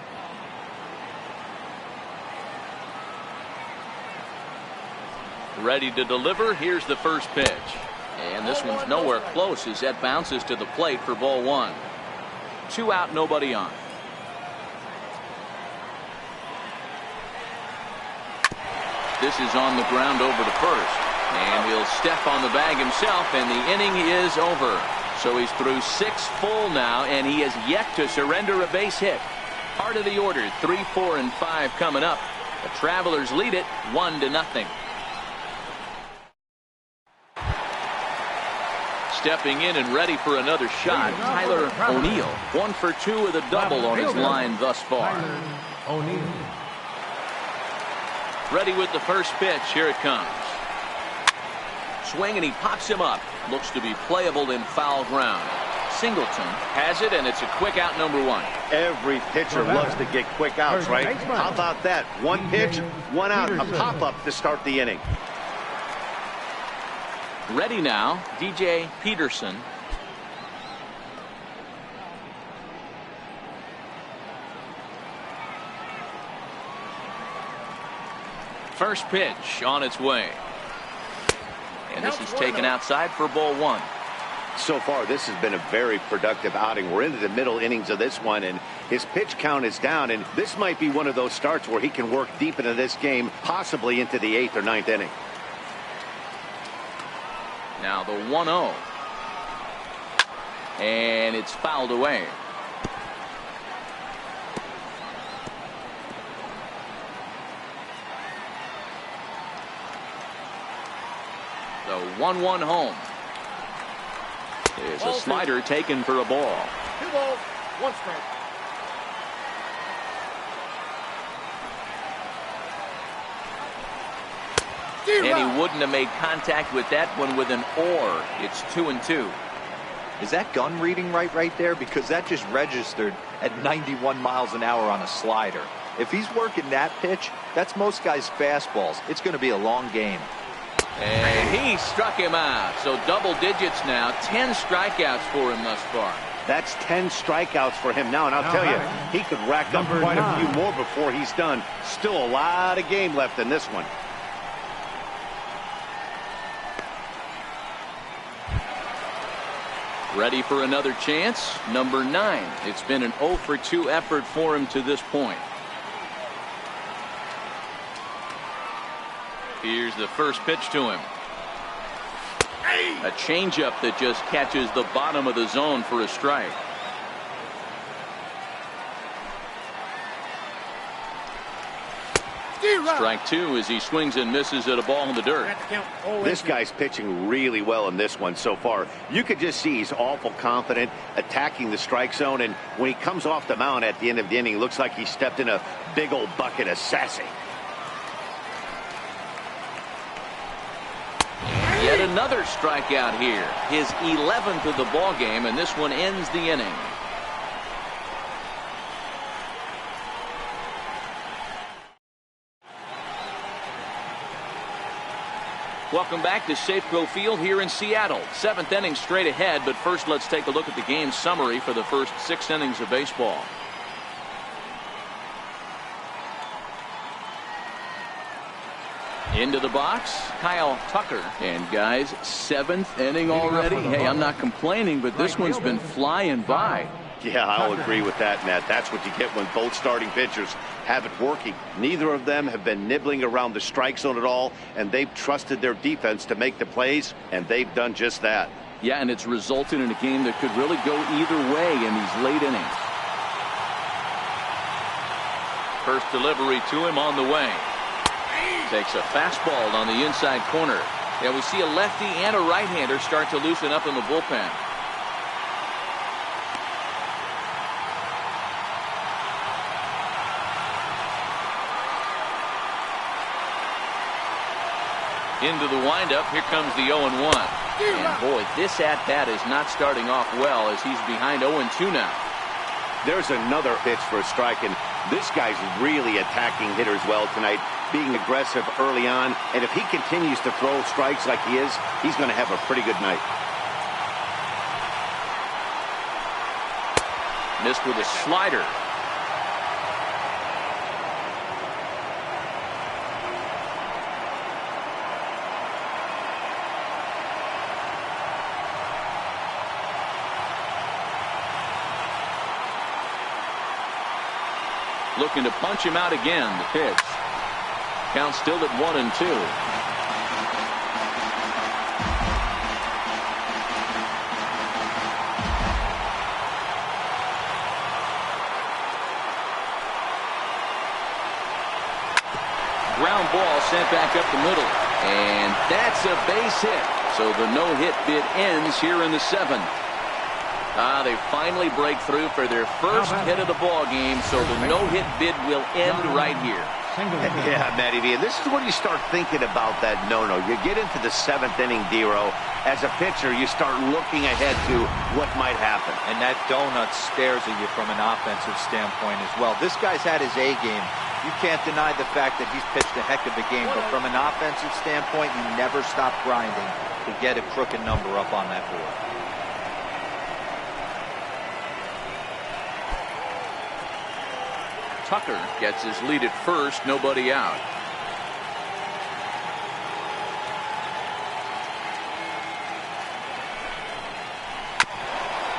Ready to deliver. Here's the first pitch. And this one's nowhere close as that bounces to the plate for ball 1. 2 out, nobody on. This is on the ground over to first. And he'll step on the bag himself, and the inning is over. So he's through 6 full now, and he has yet to surrender a base hit. Part of the order, 3, 4, and 5 coming up. The Travelers lead it 1-0. Stepping in and ready for another shot, Tyler O'Neill. 1 for 2 with a double on his line thus far. O'Neill. Ready with the first pitch. Here it comes. Swing, and he pops him up. Looks to be playable in foul ground. Singleton has it, and it's a quick out, number 1. Every pitcher loves to get quick outs, right? How about that? 1 pitch, 1 out, a pop-up to start the inning. Ready now, DJ Peterson. First pitch on its way. And this is taken outside for ball 1. So far, this has been a very productive outing. We're into the middle innings of this one, and his pitch count is down, and this might be one of those starts where he can work deep into this game, possibly into the 8th or 9th inning. Now the 1-0. And it's fouled away. The 1-1 home. There's a slider taken for a ball. 2 balls, 1 strike. And he wouldn't have made contact with that one with an or. It's 2-2. Is that gun reading right there? Because that just registered at 91 miles an hour on a slider. If he's working that pitch, that's most guys' fastballs. It's going to be a long game. And he struck him out. So double digits now. 10 strikeouts for him thus far. That's 10 strikeouts for him now, and I'll tell you, he could rack up quite a few more before he's done. Still a lot of game left in this one. Ready for another chance. Number 9. It's been an 0 for 2 effort for him to this point. Here's the first pitch to him. A changeup that just catches the bottom of the zone for a strike. Strike 2 as he swings and misses at a ball in the dirt. This guy's pitching really well in this one so far. You could just see he's awful confident attacking the strike zone, and when he comes off the mound at the end of the inning, it looks like he stepped in a big old bucket of sassy. Yet another strikeout here. His 11th of the ball game, and this one ends the inning. Welcome back to Safeco Field here in Seattle. 7th inning straight ahead, but first let's take a look at the game summary for the first 6 innings of baseball. Into the box, Kyle Tucker. And guys, 7th inning already. Hey, I'm not complaining, but this one's been flying by. Yeah, I'll agree with that, Matt. That's what you get when both starting pitchers have it working. Neither of them have been nibbling around the strike zone at all, and they've trusted their defense to make the plays, and they've done just that. Yeah, and it's resulted in a game that could really go either way in these late innings. First delivery to him on the way. Takes a fastball on the inside corner. Yeah, we see a lefty and a right-hander start to loosen up in the bullpen. Into the windup. Here comes the 0-1. And boy, this at-bat is not starting off well as he's behind 0-2 now. There's another pitch for a strike, and this guy's really attacking hitters well tonight, being aggressive early on, and if he continues to throw strikes like he is, he's going to have a pretty good night. Missed with a slider. Looking to punch him out again. The pitch. Count still at 1-2. it back up the middle. And that's a base hit. So the no-hit bid ends here in the 7th. They finally break through for their first hit of the ball game, so the no-hit bid will end right here. Yeah, Matty V, and this is when you start thinking about that no-no. You get into the 7th inning, D-Row. As a pitcher, you start looking ahead to what might happen. And that donut stares at you from an offensive standpoint as well. This guy's had his A game. You can't deny the fact that he's pitched a heck of a game, but from an offensive standpoint, you never stop grinding to get a crooked number up on that board. Tucker gets his lead at first, nobody out.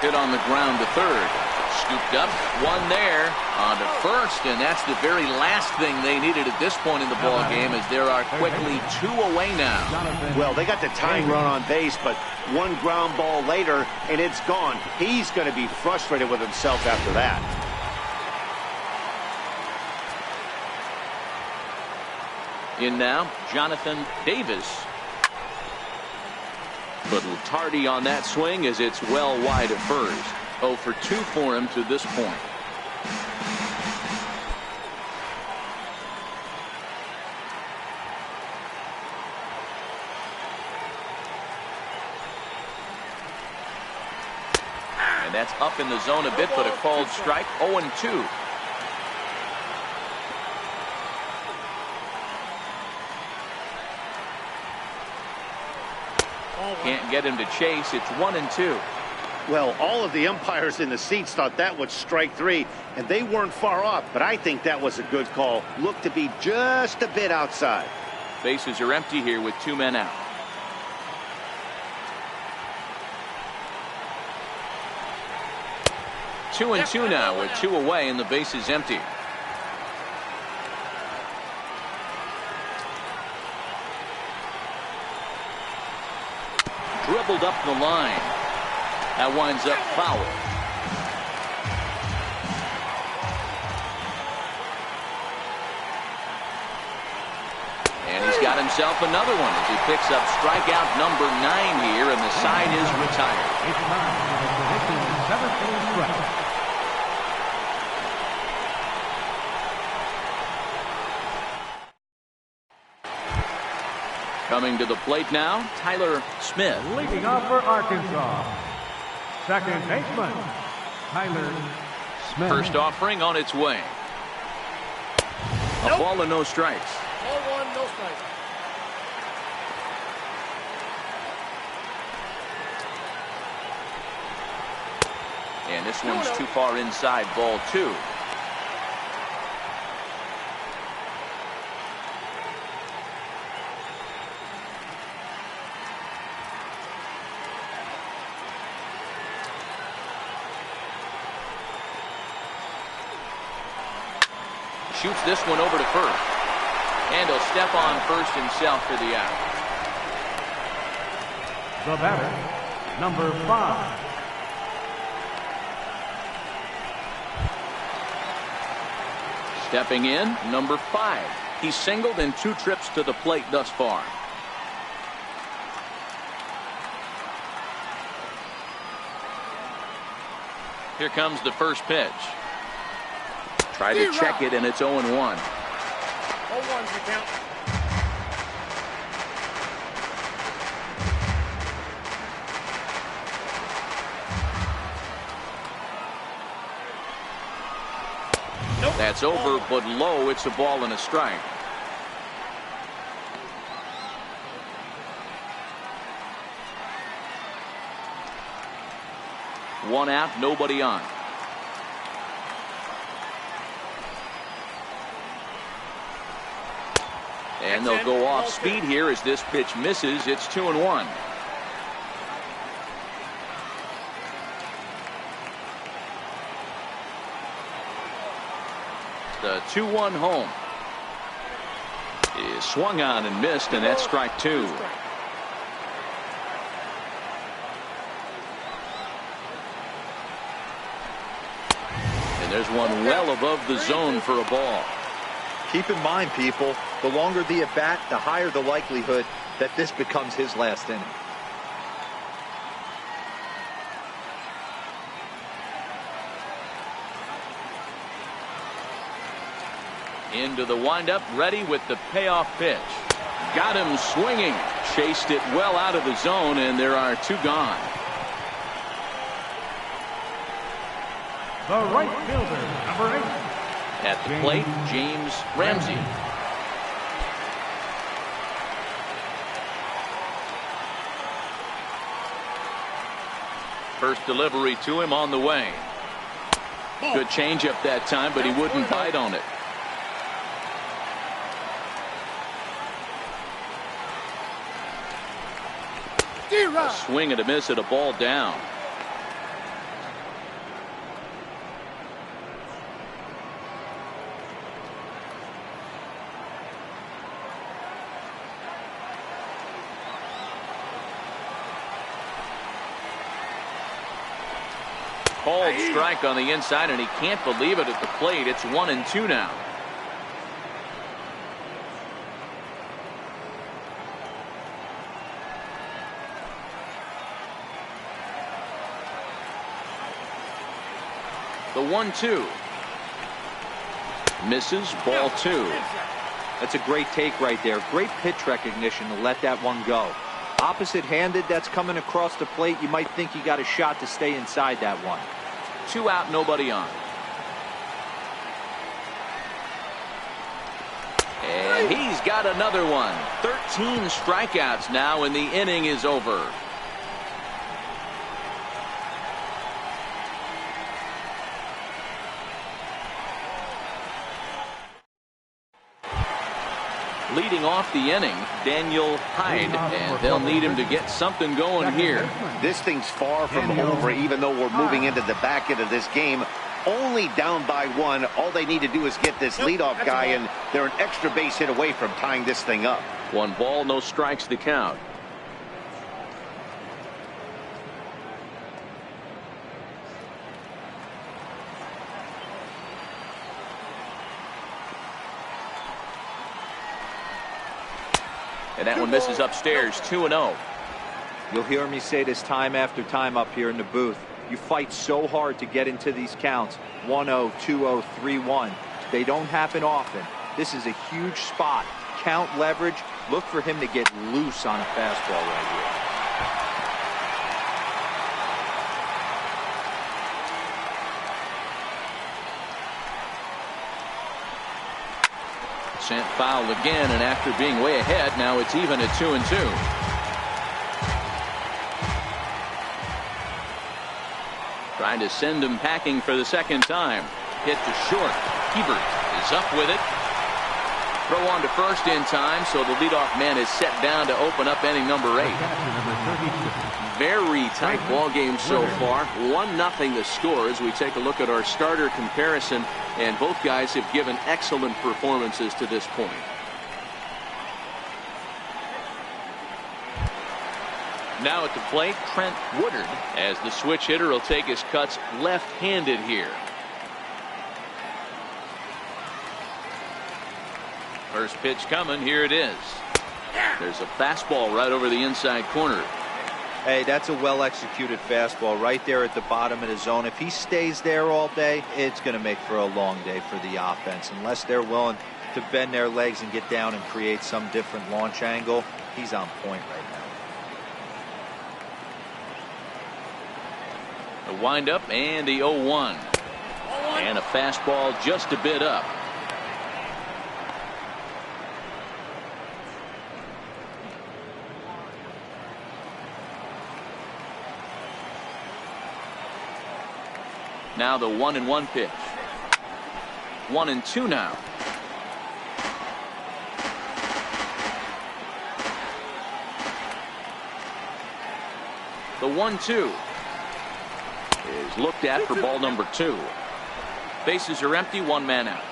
Hit on the ground to third. Scooped up, one there, on to first, and that's the very last thing they needed at this point in the ball game, as there are quickly 2 away now. Well, they got the tying run on base, but one ground ball later, and it's gone. He's going to be frustrated with himself after that. In now, Jonathan Davis. But tardy on that swing as it's well wide at first. 0 for 2 for him to this point. And that's up in the zone a bit, but a called strike. 0-2. Can't get him to chase. It's 1-2. Well, all of the umpires in the seats thought that was strike 3, and they weren't far off, but I think that was a good call. Looked to be just a bit outside. Bases are empty here with 2 men out. Two and two now with 2 away and the base is empty. Dribbled up the line. That winds up foul. And he's got himself another one as he picks up strikeout number 9 here, and the side is retired. It's 7th inning stretch. Coming to the plate now, Tyler Smith. Leading off for Arkansas, second baseman, Tyler Smith. First offering on its way. A ball and no strikes. Ball 1, no strikes. And this one's too far inside, ball 2. Shoots this one over to first. And he'll step on first himself for the out. The batter, number 5. Stepping in, number 5. He's singled in 2 trips to the plate thus far. Here comes the first pitch. Try to check it, and it's 0-1. 0-1's the count. Nope. That's over, but low. It's a ball and a strike. One out, nobody on. And they'll go off speed here as this pitch misses. It's 2-1. The 2-1 home is swung on and missed, and that's strike 2. And there's one well above the zone for a ball. Keep in mind, people, The longer the at-bat, the higher the likelihood that this becomes his last inning. Into the windup, ready with the payoff pitch. Got him swinging. Chased it well out of the zone, and there are 2 gone. The right fielder, number 8. At the plate, James Ramsey. First delivery to him on the way. Good changeup that time, but he wouldn't bite on it. A swing and a miss at a ball down. Called strike on the inside, and he can't believe it at the plate. It's 1-2 now. The 1-2. Misses, ball 2. That's a great take right there. Great pitch recognition to let that one go. Opposite-handed, that's coming across the plate. You might think you got a shot to stay inside that one. 2 out, nobody on. And he's got another one. 13 strikeouts now, and the inning is over. Leading off the inning, Daniel Hyde, and they'll need him to get something going here. This thing's far from over, even though we're moving into the back end of this game. Only down by 1. All they need to do is get this leadoff guy, and they're an extra base hit away from tying this thing up. 1 ball, no strikes to count. And that one misses upstairs, 2-0. You'll hear me say this time after time up here in the booth. You fight so hard to get into these counts. 1-0, 2-0, 3-1. They don't happen often. This is a huge spot. Count leverage. Look for him to get loose on a fastball right here. Sent foul again, and after being way ahead, now it's even at 2-2. Trying to send him packing for the second time. Hit to short. Hebert is up with it. Throw on to first in time, so the leadoff man is set down to open up inning number 8. Very tight ball game so far. 1-0 the score as we take a look at our starter comparison, and both guys have given excellent performances to this point. Now at the plate, Trent Woodard, as the switch hitter will take his cuts left-handed here. First pitch coming, here it is. There's a fastball right over the inside corner. Hey, that's a well-executed fastball right there at the bottom of the zone. If he stays there all day, it's going to make for a long day for the offense. Unless they're willing to bend their legs and get down and create some different launch angle, he's on point right now. The windup and the 0-1. And a fastball just a bit up. Now the 1-1 pitch. 1-2 now. The 1-2 is looked at for ball number 2. Bases are empty, 1 man out.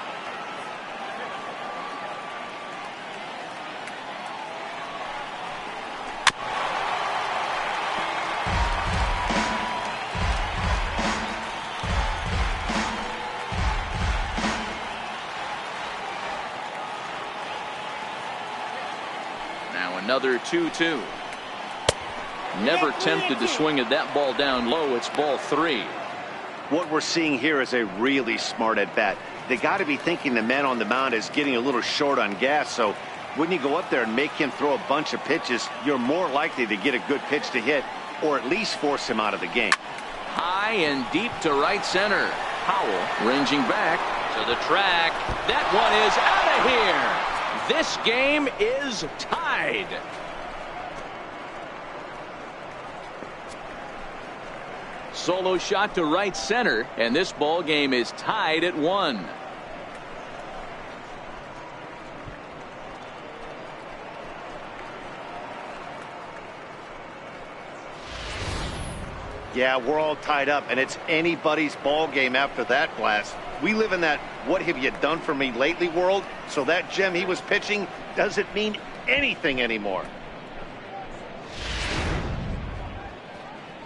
another 2-2. Never tempted to swing at that ball down low. It's ball 3. What we're seeing here is a really smart at bat. They got to be thinking the man on the mound is getting a little short on gas, so when you go up there and make him throw a bunch of pitches, you're more likely to get a good pitch to hit or at least force him out of the game. High and deep to right center. Powell ranging back to the track. That one is out of here. This game is tied. Solo shot to right center, and this ball game is tied at 1. Yeah, we're all tied up, and it's anybody's ball game after that blast. We live in that "what have you done for me lately" world, so that gem he was pitching doesn't mean anything anymore.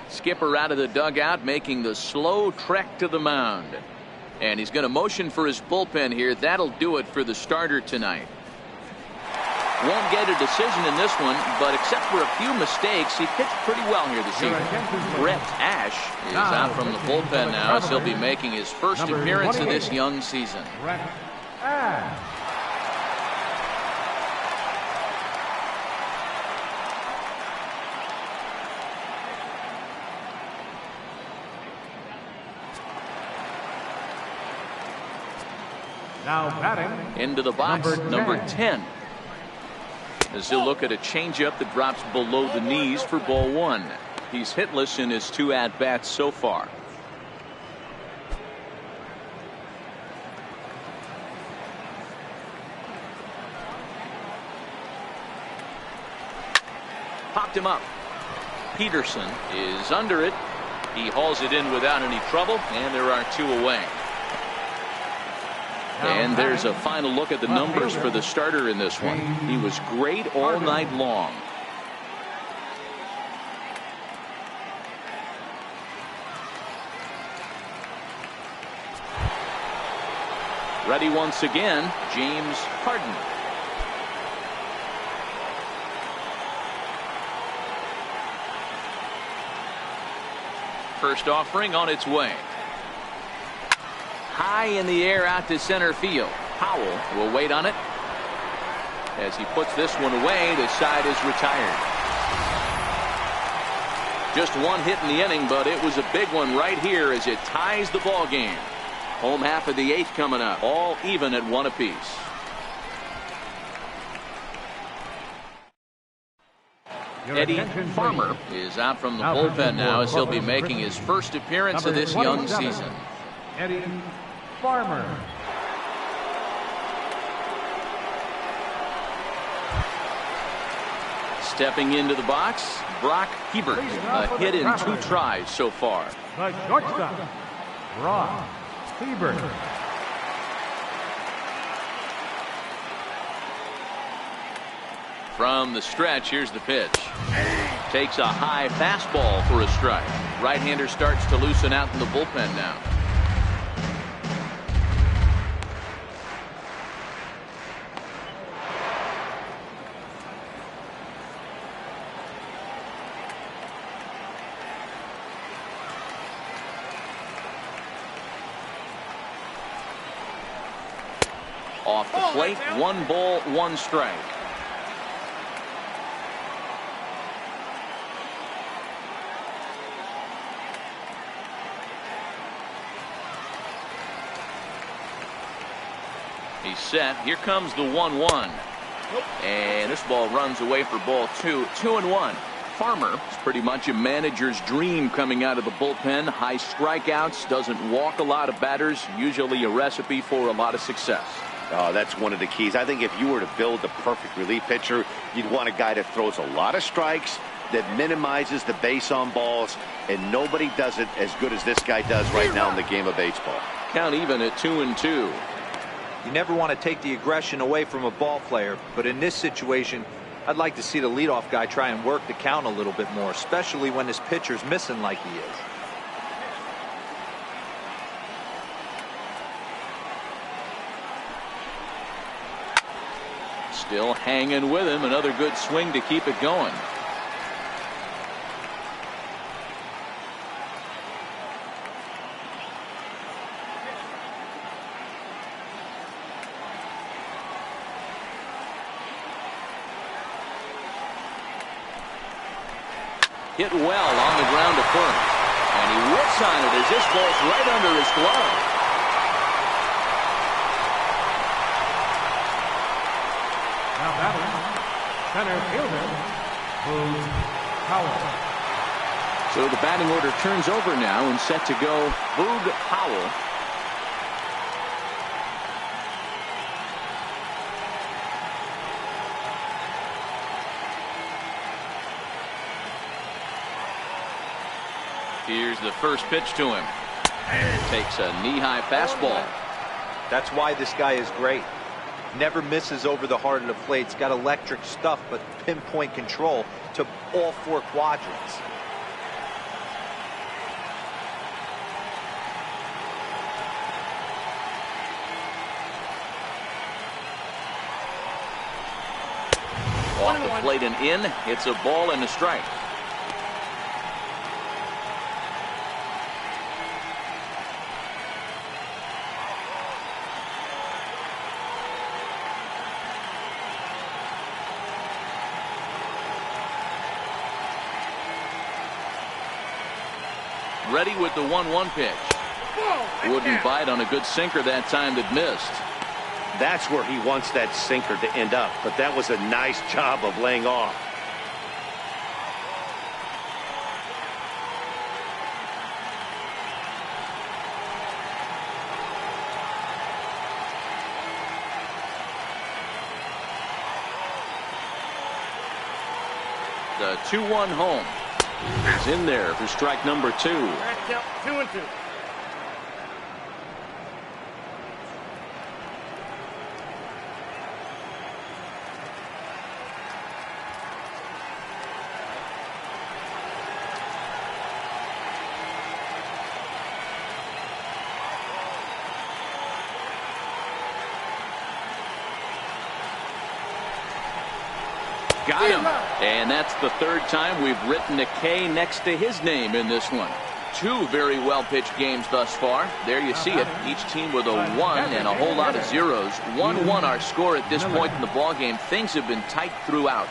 Skipper out of the dugout, making the slow trek to the mound. And he's going to motion for his bullpen here. That'll do it for the starter tonight. Won't get a decision in this one, but except for a few mistakes, he pitched pretty well here this evening. Brett Ash is out from the bullpen now, as he'll be making his first appearance of this young season. Brett Ash. Now batting. Into the box, number 10. As he'll look at a changeup that drops below the knees for ball 1. He's hitless in his 2 at-bats so far. Popped him up. Peterson is under it. He hauls it in without any trouble, and there are 2 away. And there's a final look at the numbers for the starter in this one. He was great all night long. Ready once again, James Harden. First offering on its way. High in the air out to center field. Powell will wait on it. As he puts this one away, the side is retired. Just 1 hit in the inning, but it was a big one right here as it ties the ball game. Home half of the 8th coming up, all even at 1 apiece. Eddie Farmer is out from the bullpen now, as he'll be making his first appearance of this young season. Eddie Farmer. Stepping into the box, Brock Hebert, a hit in 2 tries so far. The shortstop, Brock Hebert. From the stretch, here's the pitch. Takes a high fastball for a strike. Right-hander starts to loosen out in the bullpen now. Off the plate, 1 ball, 1 strike. He's set. Here comes the 1-1. And this ball runs away for ball 2. 2-1. Farmer is pretty much a manager's dream coming out of the bullpen. High strikeouts, doesn't walk a lot of batters, usually a recipe for a lot of success. Oh, that's one of the keys. I think if you were to build the perfect relief pitcher, you'd want a guy that throws a lot of strikes, that minimizes the base on balls, and nobody does it as good as this guy does right now in the game of baseball. Count even at 2-2. You never want to take the aggression away from a ball player, but in this situation, I'd like to see the leadoff guy try and work the count a little bit more, especially when his pitcher's missing like he is. Still hanging with him. Another good swing to keep it going. Hit well on the ground to first. And he whips on it as this ball's right under his glove. Now batting, center fielder, Boog Powell. So the batting order turns over now and set to go Boog Powell. Here's the first pitch to him. And takes a knee-high fastball. That's why this guy is great. Never misses over the heart of the plate. He's got electric stuff, but pinpoint control to all four quadrants. Off the plate and in. It's a ball and a strike. Ready with the 1-1 pitch. Wouldn't bite on a good sinker that time that missed. That's where he wants that sinker to end up, but that was a nice job of laying off. The 2-1 home is in there for strike number 2. Count 2-2. Got him. And that's the third time we've written a K next to his name in this one. 2 very well pitched games thus far. There you see it. Each team with a 1 and a whole lot of zeros. 1-1 our score at this point in the ball game. Things have been tight throughout.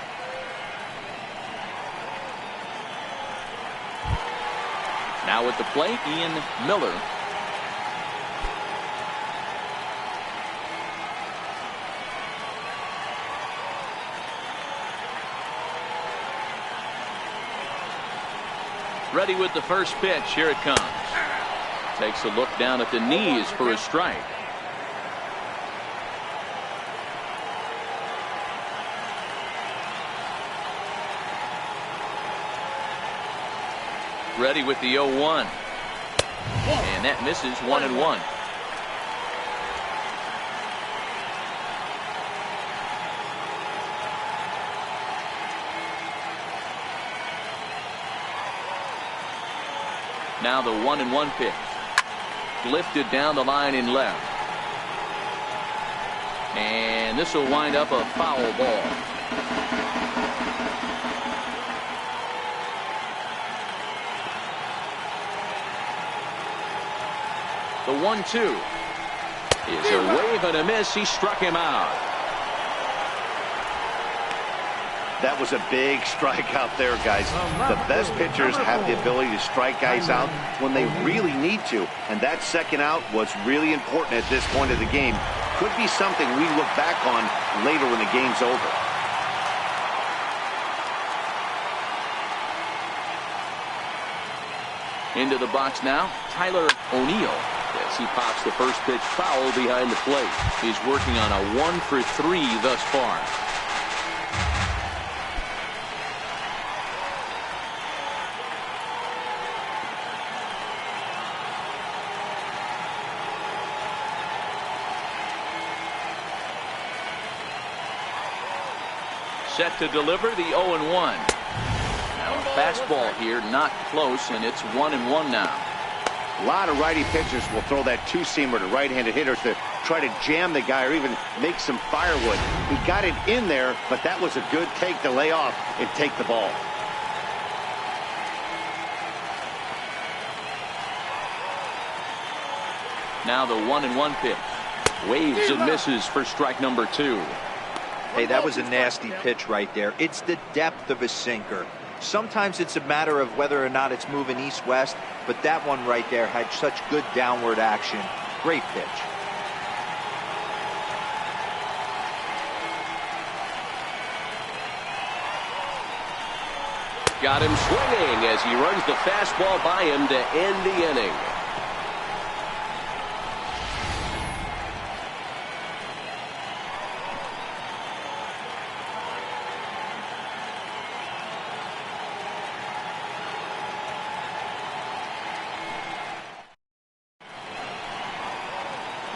Now at the plate, Ian Miller. Ready with the first pitch. Here it comes. Takes a look down at the knees for a strike. Ready with the 0-1. And that misses 1-1. Now the 1-1 pitch. Lifted down the line in left. And this will wind up a foul ball. The 1-2 is a wave and a miss. He struck him out. That was a big strikeout there, guys. The best pitchers have the ability to strike guys out when they really need to. And that second out was really important at this point of the game. Could be something we look back on later when the game's over. Into the box now, Tyler O'Neill. As he pops the first pitch foul behind the plate. He's working on a 1-for-3 thus far. Set to deliver the 0-1. Now a fastball here, not close, and it's 1-1 now. A lot of righty pitchers will throw that two-seamer to right-handed hitters to try to jam the guy or even make some firewood. He got it in there, but that was a good take to lay off and take the ball. Now the 1-1 pitch. Waves and misses for strike number 2. Hey, that was a nasty pitch right there. It's the depth of a sinker. Sometimes it's a matter of whether or not it's moving east-west, but that one right there had such good downward action. Great pitch. Got him swinging as he runs the fastball by him to end the inning.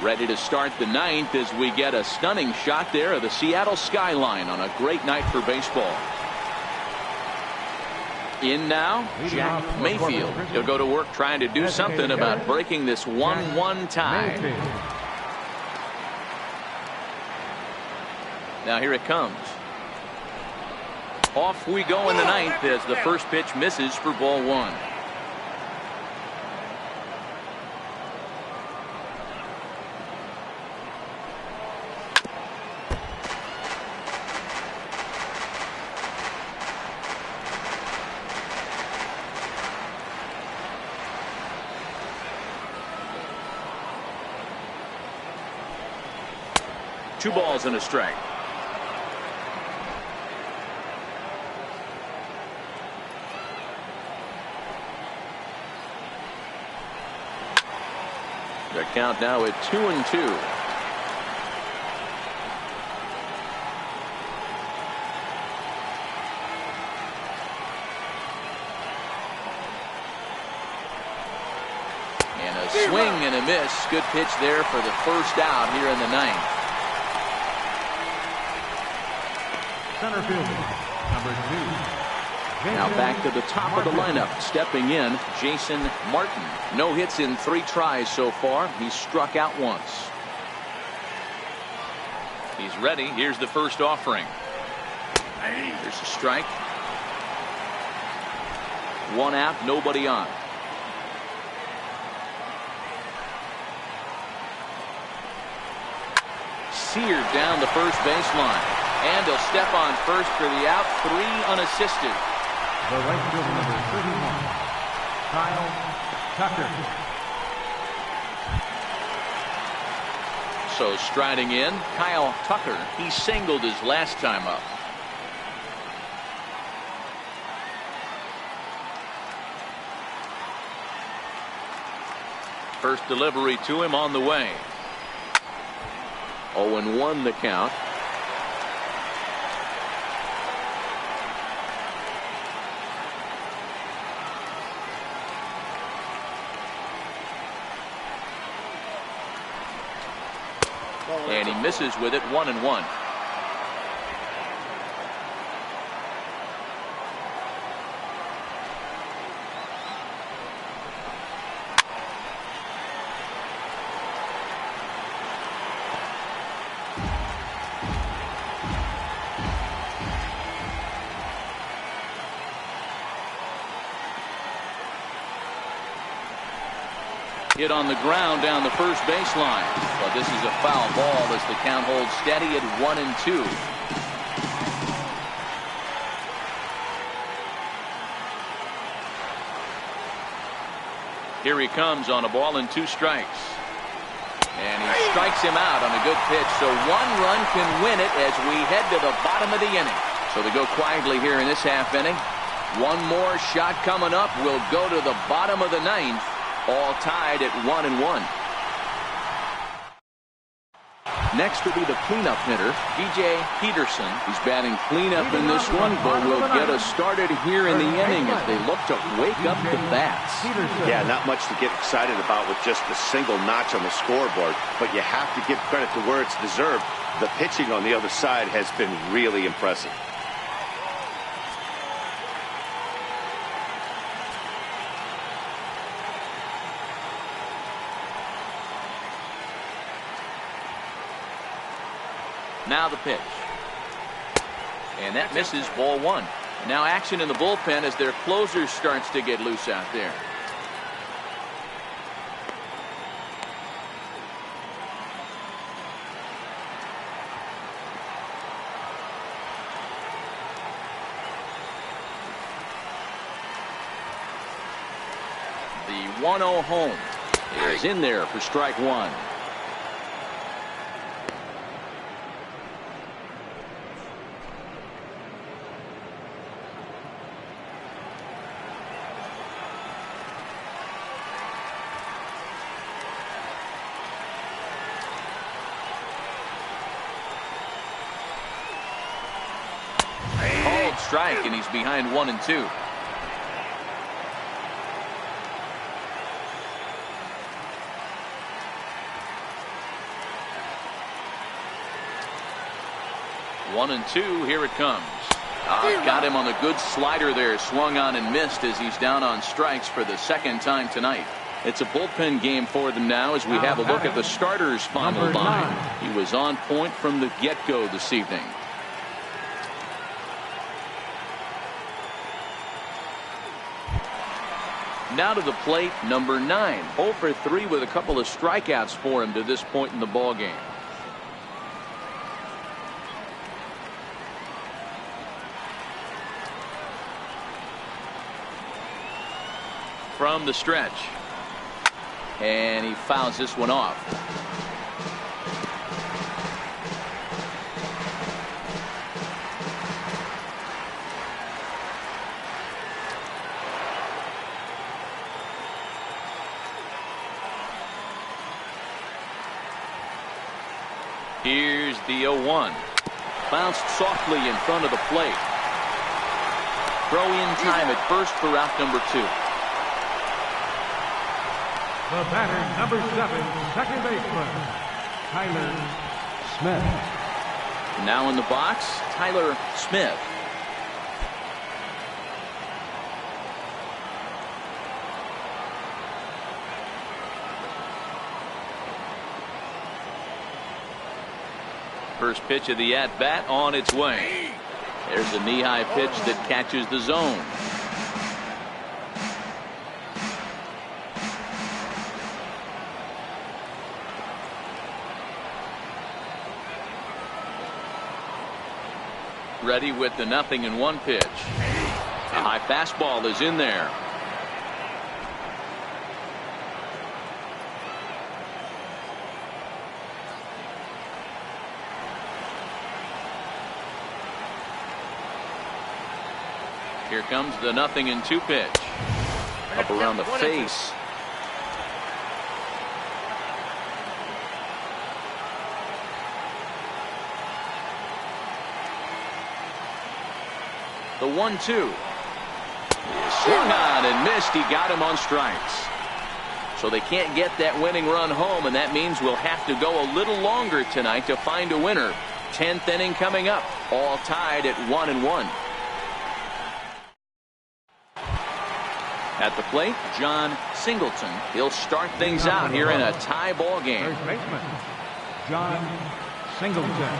Ready to start the 9th as we get a stunning shot there of the Seattle skyline on a great night for baseball. In now, Jack Mayfield. He'll go to work trying to do something about breaking this 1-1 tie. Now here it comes. Off we go in the 9th as the first pitch misses for ball 1. Two balls and a strike. The count now at 2-2. And a swing and a miss. Good pitch there for the first out here in the 9th. Center fielder, number 2. Now back to the top of the lineup. Stepping in, Jason Martin. No hits in 3 tries so far. He's struck out once. He's ready. Here's the first offering. There's a strike. 1 out, nobody on. Seared down the first baseline. And he'll step on first for the out. 3 unassisted. The right fielder, number 31, Kyle Tucker. So striding in, Kyle Tucker. He singled his last time up. First delivery to him on the way. 0-1 the count. And he misses with it. 1-1. Hit on the ground down the first baseline. But this is a foul ball as the count holds steady at 1-2. Here he comes on a ball and 2 strikes. And he strikes him out on a good pitch. So 1 run can win it as we head to the bottom of the inning. So they go quietly here in this half inning. 1 more shot coming up. We'll go to the bottom of the 9th. All tied at 1-1. Next will be the cleanup hitter, DJ Peterson. He's batting cleanup in this one, but will get us started here in the inning as they look to wake up the bats. Yeah, not much to get excited about with just a single notch on the scoreboard, but you have to give credit to where it's deserved. The pitching on the other side has been really impressive. Now the pitch. And that misses, ball one. Now action in the bullpen as their closer starts to get loose out there. The 1-0 home is in there for strike one. Called strike, and he's behind 1-2. One and two, here it comes. Got him on the good slider there, swung on and missed as he's down on strikes for the second time tonight. It's a bullpen game for them now as we have a look at the starter's final line. He was on point from the get-go this evening. Now to the plate, number 9. 0 for 3 with a couple of strikeouts for him to this point in the ballgame. From the stretch, and he fouls this one off. Here's the 0-1. Bounced softly in front of the plate. Throw in time at first for out number 2. The batter, number 7, second baseman, Tyler Smith. Now in the box, Tyler Smith. First pitch of the at-bat on its way. There's a knee-high pitch that catches the zone. Ready with the 0-1 pitch. A high fastball is in there. Here comes the 0-2 pitch. Up around the face. The 1-2. Swung on and missed. He got him on strikes. So they can't get that winning run home, and that means we'll have to go a little longer tonight to find a winner. 10th inning coming up. All tied at 1-1. At the plate, John Singleton. He'll start things out here in a tie ball game. First baseman, John Singleton.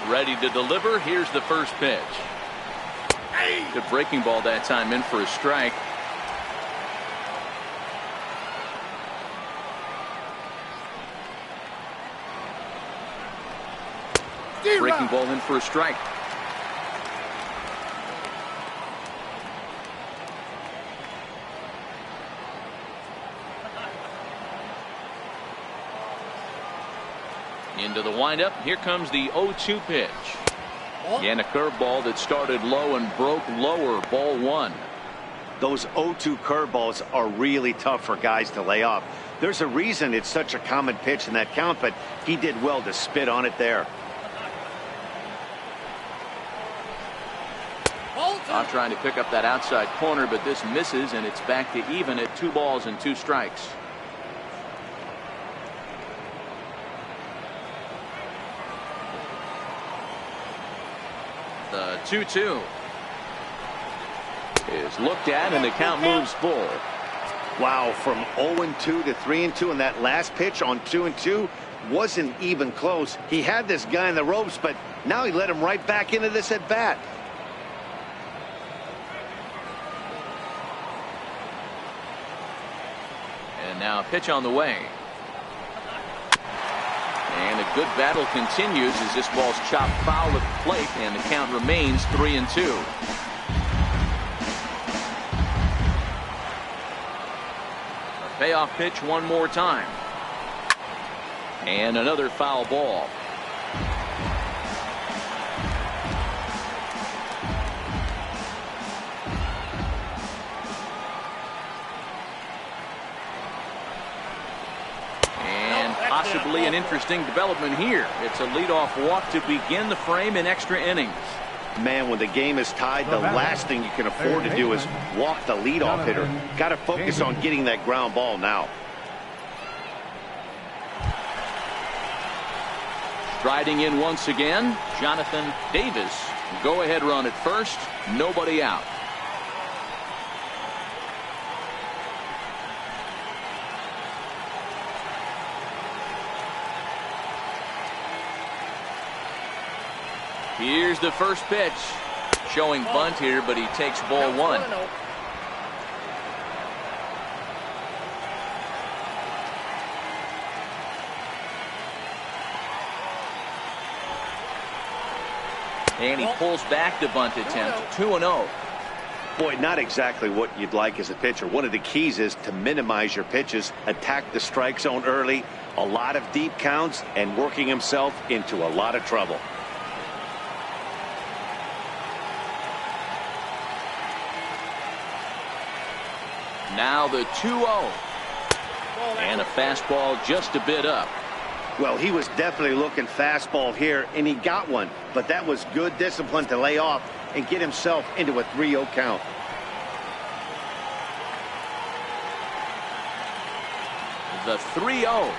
Ready to deliver. Here's the first pitch. Good breaking ball that time, in for a strike. Breaking ball in for a strike. Into the windup. Here comes the 0-2 pitch. Again, a curveball that started low and broke lower. Ball one. Those 0-2 curveballs are really tough for guys to lay off. There's a reason it's such a common pitch in that count, but he did well to spit on it there. I'm trying to pick up that outside corner, but this misses, and it's back to even at 2 balls and 2 strikes. The 2-2 is looked at, and the count moves full. Wow, from 0-2 to 3-2 in that last pitch on 2-2, wasn't even close. He had this guy in the ropes, but now he let him right back into this at bat. And now a pitch on the way. And a good battle continues as this ball's chopped foul at the plate, and the count remains 3-2. A payoff pitch one more time. And another foul ball. Possibly an interesting development here. It's a leadoff walk to begin the frame in extra innings. Man, when the game is tied, the last thing you can afford to do is walk the leadoff hitter. Got to focus on getting that ground ball now. Striding in once again, Jonathan Davis. Go-ahead run at first, nobody out. Here's the first pitch. Showing bunt here, but he takes ball one. And he pulls back the bunt attempt. 2-0. Boy, not exactly what you'd like as a pitcher. One of the keys is to minimize your pitches, attack the strike zone early, a lot of deep counts, and working himself into a lot of trouble. Now the 2-0. And a fastball just a bit up. Well, he was definitely looking fastball here, and he got one. But that was good discipline to lay off and get himself into a 3-0 count. The 3-0.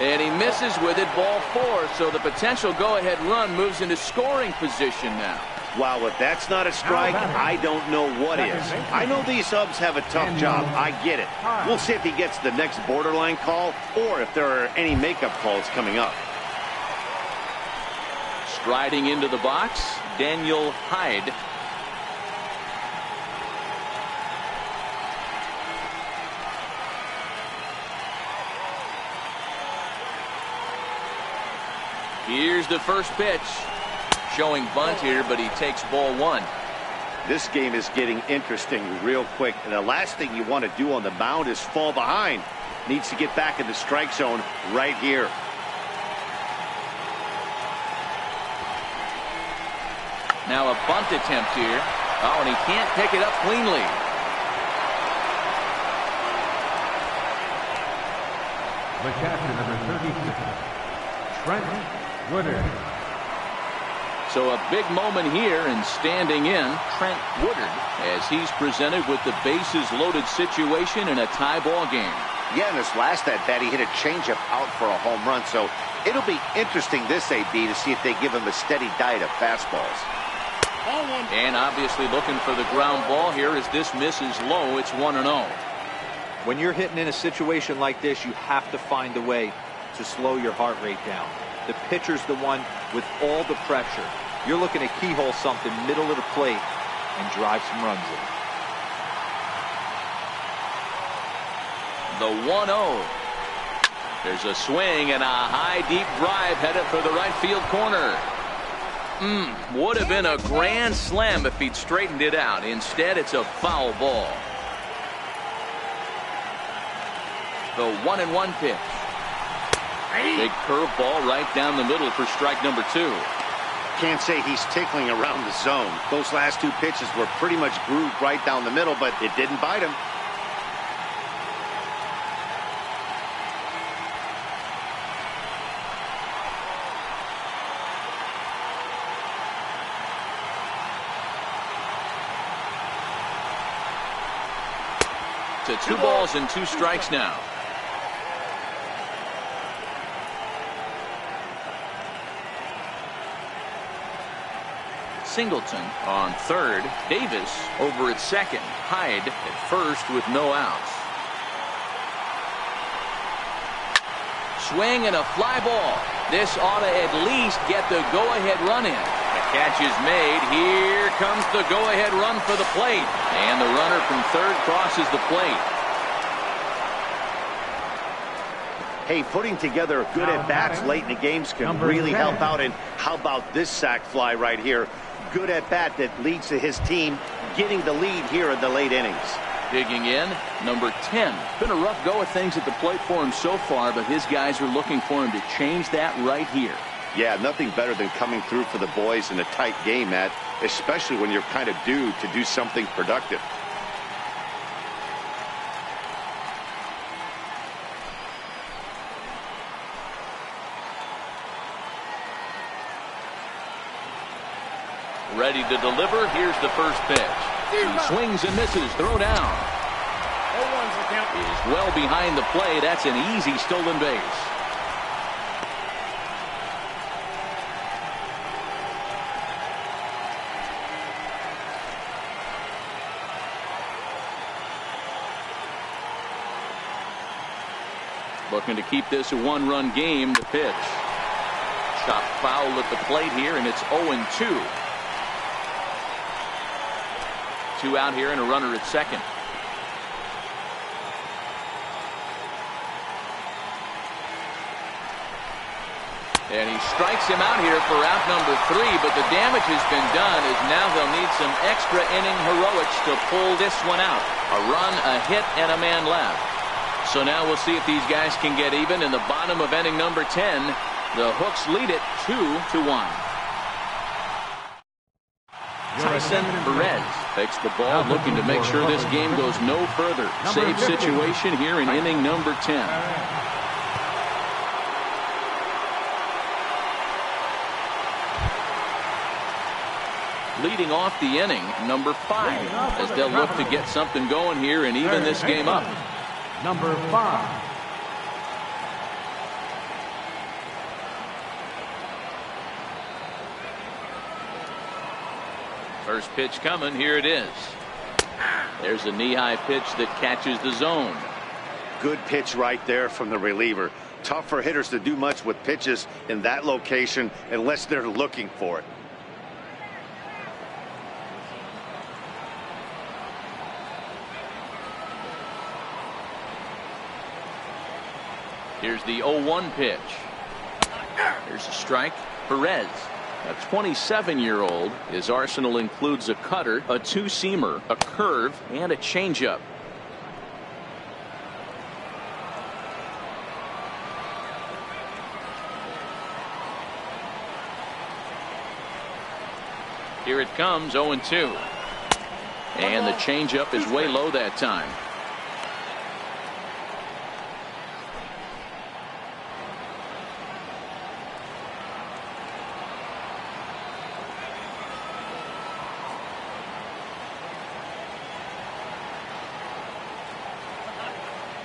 And he misses with it, ball 4. So the potential go-ahead run moves into scoring position now. Wow, if that's not a strike, I don't know what is. I know these subs have a tough job. I get it. We'll see if he gets the next borderline call or if there are any makeup calls coming up. Striding into the box, Daniel Hyde. Here's the first pitch. Showing bunt here, but he takes ball one. This game is getting interesting real quick, and the last thing you want to do on the mound is fall behind. Needs to get back in the strike zone right here. Now a bunt attempt here. Oh, and he can't pick it up cleanly. The catcher, number 36, Trent Woodard. So a big moment here, and standing in, Trent Woodard, as he's presented with the bases loaded situation in a tie ball game. Yeah, in this last at bat, he hit a changeup out for a home run. So it'll be interesting this AB to see if they give him a steady diet of fastballs. And obviously looking for the ground ball here as this misses low. It's 1-0. When you're hitting in a situation like this, you have to find a way to slow your heart rate down. The pitcher's the one with all the pressure. You're looking to keyhole something middle of the plate and drive some runs in. The 1-0. There's a swing and a high deep drive headed for the right field corner. Would have been a grand slam if he'd straightened it out. Instead, it's a foul ball. The 1-1 pitch. Big curveball right down the middle for strike number 2. Can't say he's tickling around the zone. Those last two pitches were pretty much grooved right down the middle, but it didn't bite him. To 2 balls and 2 strikes now. Singleton on third. Davis over at second. Hyde at first with no outs. swing and a fly ball. This ought to at least get the go-ahead run in. The catch is made. Here comes the go-ahead run for the plate. And the runner from third crosses the plate. Hey, putting together good at-bats late in the games can really help out. And how about this sac fly right here? Good at-bat that leads to his team getting the lead here in the late innings. Digging in, number 10. Been a rough go of things at the plate for him so far, but his guys are looking for him to change that right here. Yeah, nothing better than coming through for the boys in a tight game, Matt, especially when you're kind of due to do something productive. Ready to deliver. Here's the first pitch. He swings and misses. Throw down. 0-1's the count. Is well behind the play. That's an easy stolen base. Looking to keep this a one-run game. The pitch. Shot foul at the plate here, and it's 0-2. 2 out here and a runner at second. And he strikes him out here for out number 3, but the damage has been done as now they'll need some extra inning heroics to pull this one out. A run, a hit, and a man left. So now we'll see if these guys can get even in the bottom of inning number 10. The Hooks lead it 2-1. Tyson Perez takes the ball, looking to make sure this game goes no further. Save situation here in inning number 10. Leading off the inning, number 5, as they'll look to get something going here and even this game up. Number 5. First pitch coming. Here it is. There's a knee-high pitch that catches the zone. Good pitch right there from the reliever. Tough for hitters to do much with pitches in that location unless they're looking for it. Here's the 0-1 pitch. Here's a strike. Perez, a 27-year-old. His arsenal includes a cutter, a two-seamer, a curve, and a changeup. Here it comes, 0-2. And the changeup is way low that time.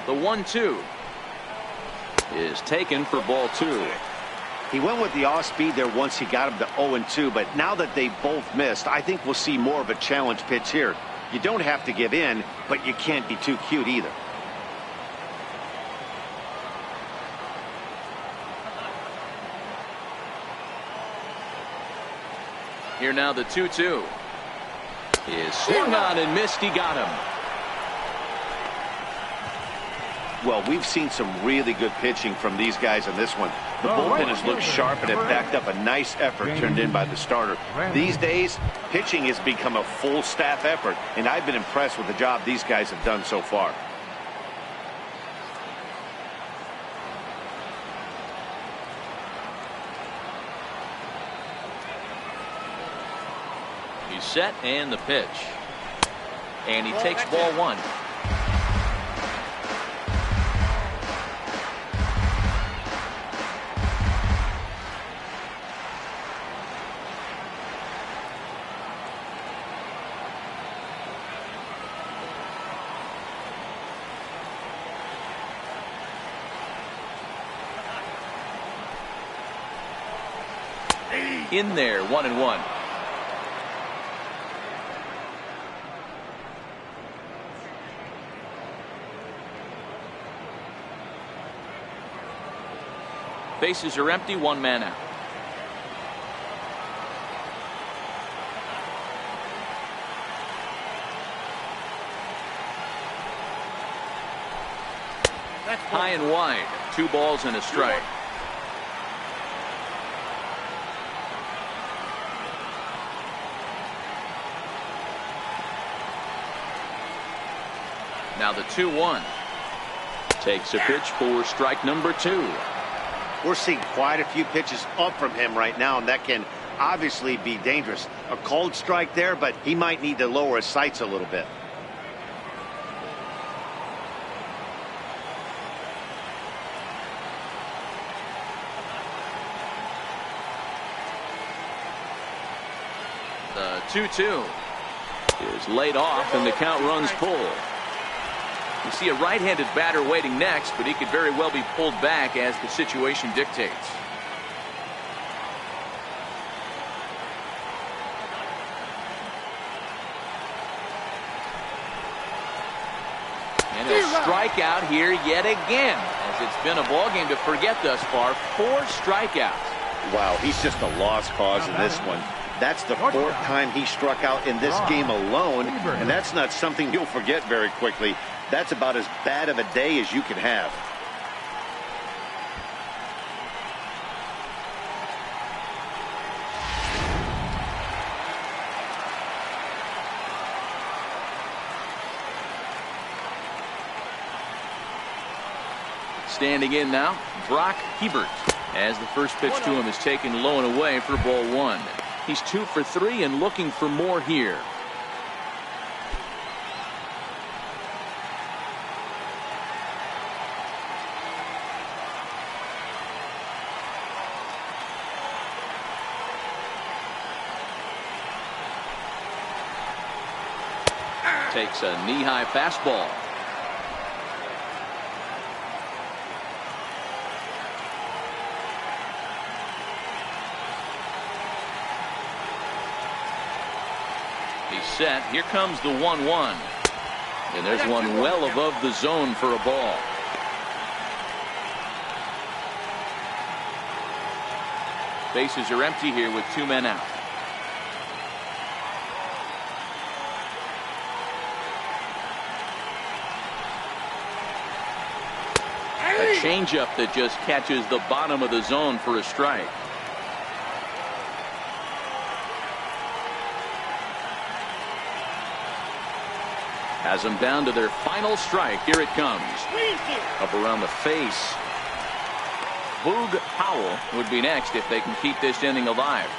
The 1-2 is taken for ball 2. He went with the off speed there once he got him to 0-2, but now that they both missed, I think we'll see more of a challenge pitch here. You don't have to give in, but you can't be too cute either. Here now the 2-2 is swung on and missed. He got him. Well, we've seen some really good pitching from these guys in this one. The bullpen has looked sharp and have backed up a nice effort turned in by the starter. These days, pitching has become a full staff effort, and I've been impressed with the job these guys have done so far. He's set and the pitch. And he takes ball 1. In there, 1-1. Bases are empty, one man out. High and wide, 2 balls and a strike. Now the 2-1. Takes a pitch for strike number 2. We're seeing quite a few pitches up from him right now, and that can obviously be dangerous. A cold strike there, but he might need to lower his sights a little bit. The 2-2 is laid off, and the count runs full. You see a right-handed batter waiting next, but he could very well be pulled back as the situation dictates. And he'll strike out here yet again, as it's been a ball game to forget thus far. 4 strikeouts. Wow, he's just a lost cause in this one. That's the 4th time he struck out in this game alone, and that's not something you'll forget very quickly. That's about as bad of a day as you can have. Standing in now, Brock Hebert, as the first pitch to him is taken low and away for ball 1. He's 2 for 3 and looking for more here. Takes a knee-high fastball. He's set. Here comes the 1-1. And there's one well above the zone for a ball. Bases are empty here with 2 men out. A changeup that just catches the bottom of the zone for a strike. Has them down to their final strike. Here it comes. Up around the face. Boog Powell would be next if they can keep this inning alive.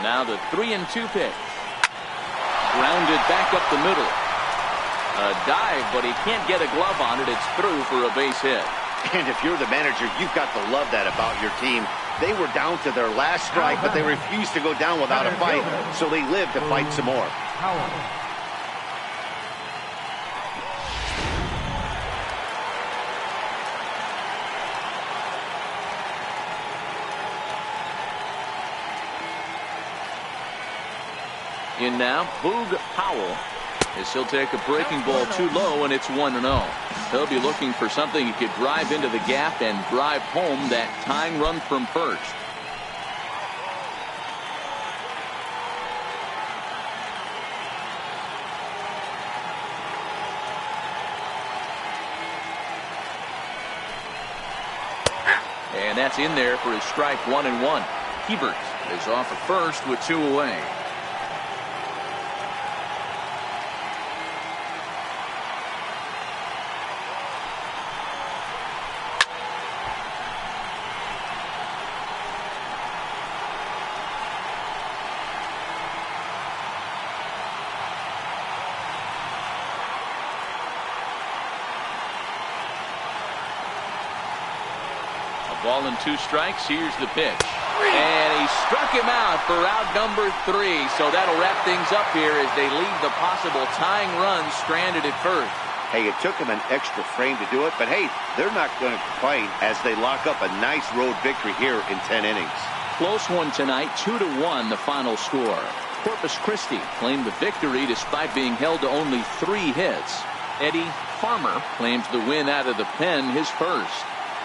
Now the 3-2 pitch. Grounded back up the middle. A dive, but he can't get a glove on it. It's through for a base hit. And if you're the manager, you've got to love that about your team. They were down to their last strike, but they refused to go down without a fight, so they lived to fight some more. In now, Boog Powell, as he'll take a breaking ball too low, and it's 1-0. He'll be looking for something he could drive into the gap and drive home that tying run from first. And that's in there for his strike 1-1. Hebert is off at first with 2 away. Ball and 2 strikes. Here's the pitch. And he struck him out for out number 3. So that'll wrap things up here as they leave the possible tying run stranded at first. Hey, it took them an extra frame to do it, but hey, they're not going to complain as they lock up a nice road victory here in 10 innings. Close one tonight, 2-1 the final score. Corpus Christi claimed the victory despite being held to only 3 hits. Eddie Farmer claims the win out of the pen, his first.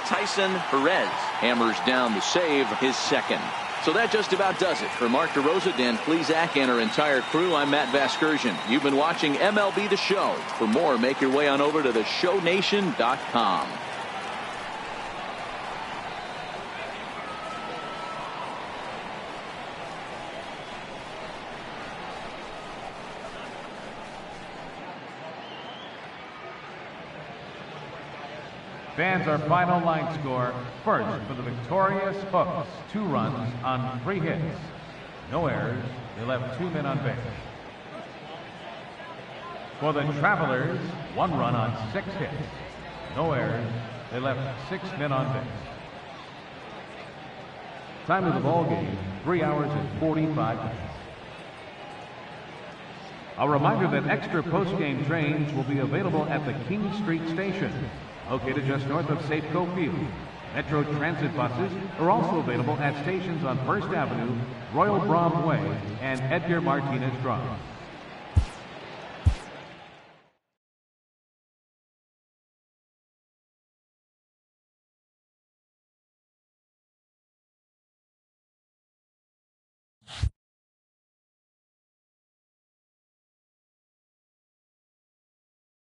Tyson Perez hammers down the save, his second. So that just about does it. For Mark DeRosa, Dan Plesac, and our entire crew, I'm Matt Vasgersian. You've been watching MLB The Show. For more, make your way on over to theshownation.com. Fans, our final line score. First, for the victorious Hooks, 2 runs on 3 hits. No errors. They left 2 men on base. For the Travelers, 1 run on 6 hits. No errors. They left 6 men on base. Time of the ball game, 3 hours and 45 minutes. A reminder that extra post-game trains will be available at the King Street Station, located just north of Safeco Field. Metro Transit buses are also available at stations on First Avenue, Royal Brom Way, and Edgar Martinez Drive.